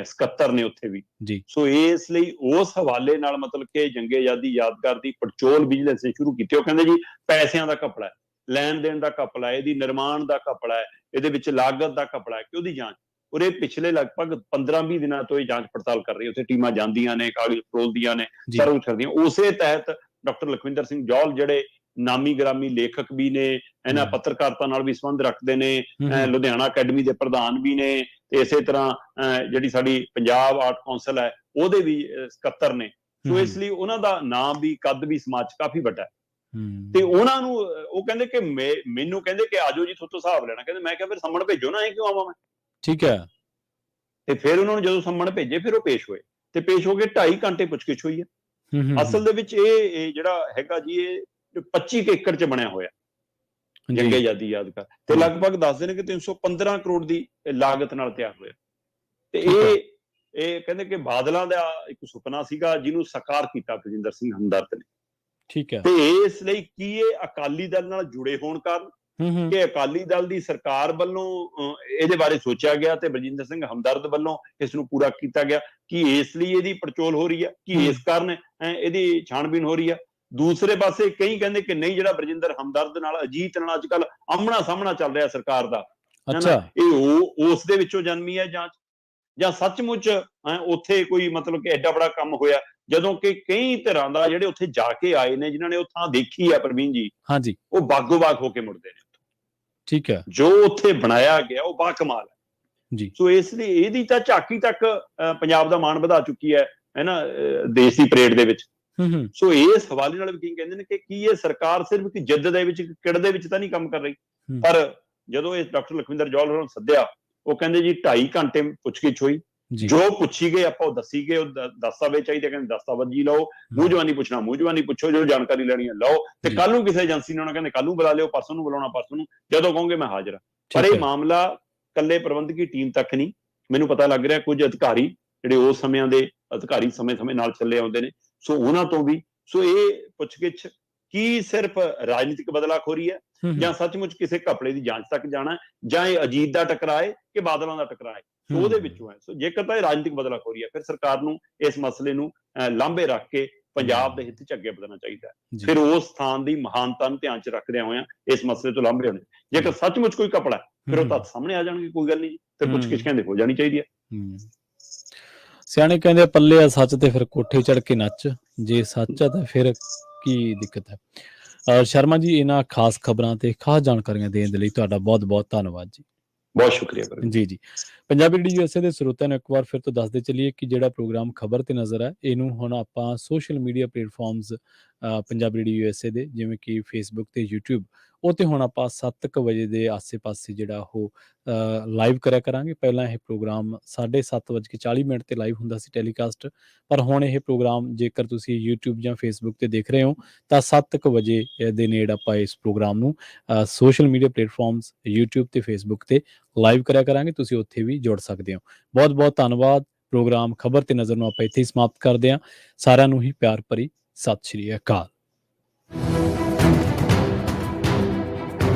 ਸਕੱਤਰ ਨੇ ਉੱਥੇ ਵੀ। ਸੋ ਇਸ ਲਈ ਉਸ ਹਵਾਲੇ ਨਾਲ ਮਤਲਬ ਕਿ ਜੰਗੇ ਆਜ਼ਾਦੀ ਯਾਦਗਾਰ ਦੀ ਪੜਚੋਲ ਵਿਜੀਲੈਂਸ ਨੇ ਸ਼ੁਰੂ ਕੀਤੀ। ਉਹ ਕਹਿੰਦੇ ਜੀ ਪੈਸਿਆਂ ਦਾ ਘਪਲਾ ਹੈ, ਲੈਣ ਦੇਣ ਦਾ ਘਪਲਾ ਹੈ, ਇਹਦੀ ਨਿਰਮਾਣ ਦਾ ਘਪਲਾ ਹੈ, ਇਹਦੇ ਵਿੱਚ ਲਾਗਤ ਦਾ ਘਪਲਾ ਹੈ, ਕਿ ਉਹਦੀ ਜਾਂਚ। ਔਰ ਇਹ ਪਿਛਲੇ ਲਗਭਗ 15-20 ਦਿਨਾਂ ਤੋਂ ਇਹ ਜਾਂਚ ਪੜਤਾਲ ਕਰ ਰਹੀ ਹੈ। ਉੱਥੇ ਟੀਮਾਂ ਜਾਂਦੀਆਂ ਨੇ, ਕਾਗਜ਼ ਫਰੋਲਦੀਆਂ ਨੇ, ਸਾਰਾ ਕੁਝ ਕਰਦੀਆਂ। ਉਸੇ ਤਹਿਤ ਡਾਕਟਰ ਲਖਵਿੰਦਰ ਸਿੰਘ ਜੌਹਲ, ਜਿਹੜੇ ਨਾਮੀ ਗ੍ਰਾਮੀ ਲੇਖਕ ਵੀ ਨੇ, ਇਹਨਾਂ ਪੱਤਰਕਾਰਤਾ ਨਾਲ ਵੀ ਸੰਬੰਧ ਰੱਖਦੇ ਨੇ, ਲੁਧਿਆਣਾ ਅਕੈਡਮੀ ਦੇ ਪ੍ਰਧਾਨ ਵੀ ਨੇ, ਤੇ ਇਸੇ ਤਰ੍ਹਾਂ ਜਿਹੜੀ ਸਾਡੀ ਪੰਜਾਬ ਆਰਟ ਕੌਂਸਲ ਹੈ ਉਹਦੇ ਵੀ ਸਕੱਤਰ ਨੇ। ਸੋ ਇਸ ਲਈ ਉਹਨਾਂ ਦਾ ਨਾਮ ਵੀ, ਕੱਦ ਵੀ ਸਮਾਜ 'ਚ ਕਾਫੀ ਵੱਡਾ ਹੈ। ਤੇ ਉਹਨਾਂ ਨੂੰ ਉਹ ਕਹਿੰਦੇ ਕਿ ਮੈਨੂੰ ਕਹਿੰਦੇ ਕਿ ਆਜੋ ਜੀ ਤੁਹਾਤੋਂ ਹਿਸਾਬ ਲੈਣਾ। ਕਹਿੰਦੇ ਮੈਂ ਕਿਹਾ ਫਿਰ ਸੰਮਣ ਭੇਜੋ ਨਾ, ਇਹ ਕਿਉਂ ਆਵਾਂ ਮੈਂ। ਠੀਕ ਹੈ। ਤੇ ਫਿਰ ਉਹਨਾਂ ਨੂੰ ਜਦੋਂ ਸੰਮਣ ਭੇਜੇ, ਫਿਰ ਉਹ ਪੇਸ਼ ਹੋਏ, ਤੇ ਪੇਸ਼ ਹੋ ਕੇ 2.5 ਘੰਟੇ ਪੁੱਛਗਿੱਛ ਹੋਈ ਹੈ। ਅਸਲ ਦੇ ਵਿੱਚ ਇਹ ਜਿਹੜਾ ਹੈਗਾ ਜੀ, ਇਹ 25 ਏਕੜ 'ਚ ਬਣਿਆ ਹੋਇਆ ਜੰਗੇ ਆਜ਼ਾਦੀ ਯਾਦਗਾਰ, ਤੇ ਲਗਭਗ ਦੱਸਦੇ ਨੇ ਕਿ 315 ਕਰੋੜ ਦੀ ਲਾਗਤ ਨਾਲ ਤਿਆਰ ਹੋਇਆ। ਤੇ ਇਹ ਕਹਿੰਦੇ ਕਿ ਬਾਦਲਾਂ ਦਾ ਇੱਕ ਸੁਪਨਾ ਸੀਗਾ, ਜਿਹਨੂੰ ਸਾਕਾਰ ਕੀਤਾ ਬਰਜਿੰਦਰ ਸਿੰਘ ਹਮਦਰਦ ਨੇ। ਠੀਕ ਹੈ। ਤੇ ਇਸ ਲਈ ਕੀ ਇਹ ਅਕਾਲੀ ਦਲ ਨਾਲ ਜੁੜੇ ਹੋਣ ਕਾਰਨ, ਕਿ ਅਕਾਲੀ ਦਲ ਦੀ ਸਰਕਾਰ ਵੱਲੋਂ ਇਹਦੇ ਬਾਰੇ ਸੋਚਿਆ ਗਿਆ ਤੇ ਬਰਜਿੰਦਰ ਸਿੰਘ ਹਮਦਰਦ ਵੱਲੋਂ ਇਸ ਨੂੰ ਪੂਰਾ ਕੀਤਾ ਗਿਆ, ਕਿ ਇਸ ਲਈ ਇਹਦੀ ਪੜਚੋਲ ਹੋ ਰਹੀ ਹੈ, ਕਿ ਇਸ ਕਾਰਨ ਇਹਦੀ ਛਾਣਬੀਨ ਹੋ ਰਹੀ ਹੈ। ਦੂਸਰੇ ਪਾਸੇ ਕਈ ਕਹਿੰਦੇ ਕਿ ਨਹੀਂ, ਜਿਹੜਾ ਬਰਜਿੰਦਰ ਹਮਦਰਦ ਨਾਲ, ਅਜੀਤ ਨਾਲ ਅੱਜ ਕੱਲ ਆਮਣਾ ਸਾਹਮਣਾ ਚੱਲ ਰਿਹਾ ਸਰਕਾਰ ਦਾ, ਇਹ ਉਸ ਦੇ ਵਿੱਚੋਂ ਜਨਮੀ ਹੈ ਜਾਂਚ, ਜਾਂ ਸੱਚਮੁੱਚ ਉੱਥੇ ਕੋਈ ਮਤਲਬ ਕਿ ਐਡਾ ਬੜਾ ਕੰਮ ਹੋਇਆ। ਜਦੋਂ ਕਿ ਕਈ ਧਿਰਾਂ ਦਾ ਜਿਹੜੇ ਉੱਥੇ ਜਾ ਕੇ ਆਏ ਨੇ, ਜਿਨ੍ਹਾਂ ਨੇ ਉਹ ਥਾਂ ਦੇਖੀ ਹੈ ਪ੍ਰਵੀਨ ਜੀ, ਹਾਂਜੀ, ਉਹ ਬਾਗੋ ਬਾਗ ਹੋ ਕੇ ਮੁੜਦੇ ਨੇ। ਠੀਕ ਹੈ। ਜੋ ਉੱਥੇ ਬਣਾਇਆ ਗਿਆ ਉਹ ਬਾ ਕਮਾਲ ਹੈ ਜੀ। ਸੋ ਇਸ ਲਈ ਇਹਦੀ ਤਾਂ ਝਾਕੀ ਤੱਕ ਪੰਜਾਬ ਦਾ ਮਾਣ ਵਧਾ ਚੁੱਕੀ ਹੈ ਨਾ, ਦੇਸ਼ ਦੀ ਪਰੇਡ ਦੇ ਵਿੱਚ। ਸੋ ਇਸ ਹਵਾਲੇ ਨਾਲ ਵੀ ਕਹਿੰਦੇ ਨੇ ਕਿ ਕੀ ਇਹ ਸਰਕਾਰ ਸਿਰਫ ਇੱਕ ਜਿੱਦ ਦੇ ਵਿੱਚ, ਕਿੜ ਦੇ ਵਿੱਚ ਤਾਂ ਨਹੀਂ ਕੰਮ ਕਰ ਰਹੀ। ਪਰ ਜਦੋਂ ਇਹ ਡਾਕਟਰ ਲਖਵਿੰਦਰ ਜੌਹਲ ਨੂੰ ਸੱਦਿਆ, ਉਹ ਕਹਿੰਦੇ ਜੀ 2.5 ਘੰਟੇ ਪੁੱਛਗਿੱਛ ਹੋਈ, ਜੋ ਪੁੱਛੀ ਗਏ ਆਪਾਂ ਉਹ ਦੱਸੀ ਗਏ। ਉਹ ਦਸਤਾਵੇਜ਼ ਚਾਹੀਦੇ, ਕਹਿੰਦੇ ਦਸਤਾਵੇਜ਼ ਲਓ, ਮੂੰਹ ਜਵਾਨੀ ਪੁੱਛਣਾ ਮੂੰਹ ਜਵਾਨੀ ਪੁੱਛੋ, ਜੋ ਜਾਣਕਾਰੀ ਲੈਣੀ ਹੈ ਲਓ, ਤੇ ਕੱਲ ਨੂੰ ਕਿਸੇ ਏਜੰਸੀ ਨੇ ਉਹਨਾਂ ਕਹਿੰਦੇ ਕੱਲ ਨੂੰ ਬੁਲਾ ਲਿਓ, ਪਰਸੋਂ ਨੂੰ ਬੁਲਾਉਣਾ ਪਰਸੋਂ ਨੂੰ, ਜਦੋਂ ਕਹੋਗੇ ਮੈਂ ਹਾਜ਼ਰ ਹਾਂ। ਪਰ ਇਹ ਮਾਮਲਾ ਕੱਲੇ ਪ੍ਰਬੰਧਕੀ ਟੀਮ ਤੱਕ ਨਹੀਂ, ਮੈਨੂੰ ਪਤਾ ਲੱਗ ਰਿਹਾ ਕੁਝ ਅਧਿਕਾਰੀ ਜਿਹੜੇ ਉਸ ਸਮਿਆਂ ਦੇ ਅਧਿਕਾਰੀ ਸਮੇਂ-ਸਮੇਂ ਨਾਲ ਚੱਲੇ ਆਉਂਦੇ ਨੇ, ਸੋ ਉਹਨਾਂ ਤੋਂ ਵੀ। ਸੋ ਇਹ ਪੁੱਛਗਿੱਛ ਕੀ ਸਿਰਫ ਰਾਜਨੀਤਿਕ ਬਦਲਾਖੋਰੀ ਹੈ, ਜਾਂ ਸੱਚਮੁੱਚ ਕਿਸੇ ਘਪਲੇ ਦੀ ਜਾਂਚ ਤੱਕ ਜਾਣਾ, ਜਾਂ ਇਹ ਅਜੀਤ ਦਾ ਟਕਰਾਏ ਕਿ ਬਾਦਲਾਂ ਦਾ ਟਕਰਾਏ, ਸੋ ਉਹਦੇ ਵਿੱਚੋਂ ਹੈ। ਸੋ ਜੇਕਰ ਤਾਂ ਇਹ ਰਾਜਨੀਤਿਕ ਬਦਲਾਖੋਰੀ ਹੈ, ਫਿਰ ਸਰਕਾਰ ਨੂੰ ਇਸ ਮਸਲੇ ਨੂੰ ਲਾਂਭੇ ਰੱਖ ਕੇ ਪੰਜਾਬ ਦੇ ਹਿੱਤ 'ਚ ਅੱਗੇ ਵਧਣਾ ਚਾਹੀਦਾ ਹੈ। ਫਿਰ ਉਸ ਸਥਾਨ ਦੀ ਮਹਾਨਤਾ ਨੂੰ ਧਿਆਨ 'ਚ ਰੱਖਦਿਆਂ ਹੋਇਆਂ ਇਸ ਮਸਲੇ ਤੋਂ ਲਾਂਭੇ ਹੋਣੇ। ਜੇਕਰ ਸੱਚਮੁੱਚ ਕੋਈ ਘਪਲਾ, ਫਿਰ ਉਹ ਤੱਥ ਸਾਹਮਣੇ ਆ ਜਾਣਗੇ, ਕੋਈ ਗੱਲ ਨਹੀਂ ਜੀ, ਫਿਰ ਪੁੱਛਗਿੱਛ ਕਹਿੰਦੇ ਹੋ ਜਾਣੀ ਚਾਹੀਦੀ ਹੈ। ਸਿਆਣੇ ਕਹਿੰਦੇ ਆ, ਪੱਲੇ ਆ ਸੱਚ ਤੇ ਫਿਰ ਕੋਠੇ ਚੜ ਕੇ ਨੱਚ, ਜੇ ਸੱਚ ਆ ਤਾਂ ਫਿਰ ਕੀ ਦਿੱਕਤ ਹੈ। ਸ਼ਰਮਾ ਜੀ, ਇਹਨਾਂ ਖਾਸ ਖਬਰਾਂ ਤੇ ਖਾਸ ਜਾਣਕਾਰੀਆਂ ਦੇਣ ਦੇ ਲਈ ਤੁਹਾਡਾ ਬਹੁਤ ਬਹੁਤ ਧੰਨਵਾਦ ਜੀ। ਬਹੁਤ ਸ਼ੁਕਰੀਆ ਪ੍ਰਵੀਨ। ਜੀ ਪੰਜਾਬੀ ਰੇਡੀਓ USA ਦੇ ਸਰੋਤਿਆਂ ਨੂੰ ਇੱਕ ਵਾਰ ਫਿਰ ਤੋਂ ਦੱਸਦੇ ਚੱਲੀਏ ਕਿ ਜਿਹੜਾ ਪ੍ਰੋਗਰਾਮ ਖਬਰ ਤੇ ਨਜ਼ਰ ਹੈ, ਇਹਨੂੰ ਹੁਣ ਆਪਾਂ social media platforms Punjabi radio USA ਦੇ, ਜਿਵੇਂ ਕਿ ਫੇਸਬੁੱਕ ਤੇ YouTube, ਉਹ ਤੇ ਹੁਣ ਆਪਾਂ 7 ਵਜੇ ਦੇ ਆਸੇ-ਪਾਸੇ ਜਿਹੜਾ ਉਹ ਲਾਈਵ ਕਰਿਆ ਕਰਾਂਗੇ। ਪਹਿਲਾਂ ਇਹ ਪ੍ਰੋਗਰਾਮ 7:30 ਤੇ ਲਾਈਵ ਹੁੰਦਾ ਸੀ ਟੈਲੀਕਾਸਟ, ਪਰ ਹੁਣ ਇਹ ਪ੍ਰੋਗਰਾਮ ਜੇਕਰ ਤੁਸੀਂ YouTube ਜਾਂ ਫੇਸਬੁੱਕ ਤੇ ਦੇਖ ਰਹੇ ਹੋ ਤਾਂ 7 ਵਜੇ ਦੇ ਨੇੜੇ ਆਪਾਂ ਇਸ ਪ੍ਰੋਗਰਾਮ ਨੂੰ ਸੋਸ਼ਲ ਮੀਡੀਆ ਪਲੇਟਫਾਰਮਸ YouTube ਤੇ ਫੇਸਬੁੱਕ ਤੇ ਲਾਈਵ ਕਰਿਆ ਕਰਾਂਗੇ। ਤੁਸੀਂ ਉੱਥੇ ਵੀ ਜੁੜ ਸਕਦੇ ਹੋ। ਬਹੁਤ ਬਹੁਤ ਧੰਨਵਾਦ। ਪ੍ਰੋਗਰਾਮ ਖਬਰ ਤੇ ਨਜ਼ਰ ਨੂੰ ਆਪਾਂ ਇੱਥੇ ਹੀ ਸਮਾਪਤ ਕਰਦੇ ਹਾਂ। ਸਾਰਿਆਂ ਨੂੰ ਹੀ ਪਿਆਰ ਭਰੀ ਸਤਿ ਸ਼੍ਰੀ ਅਕਾਲ।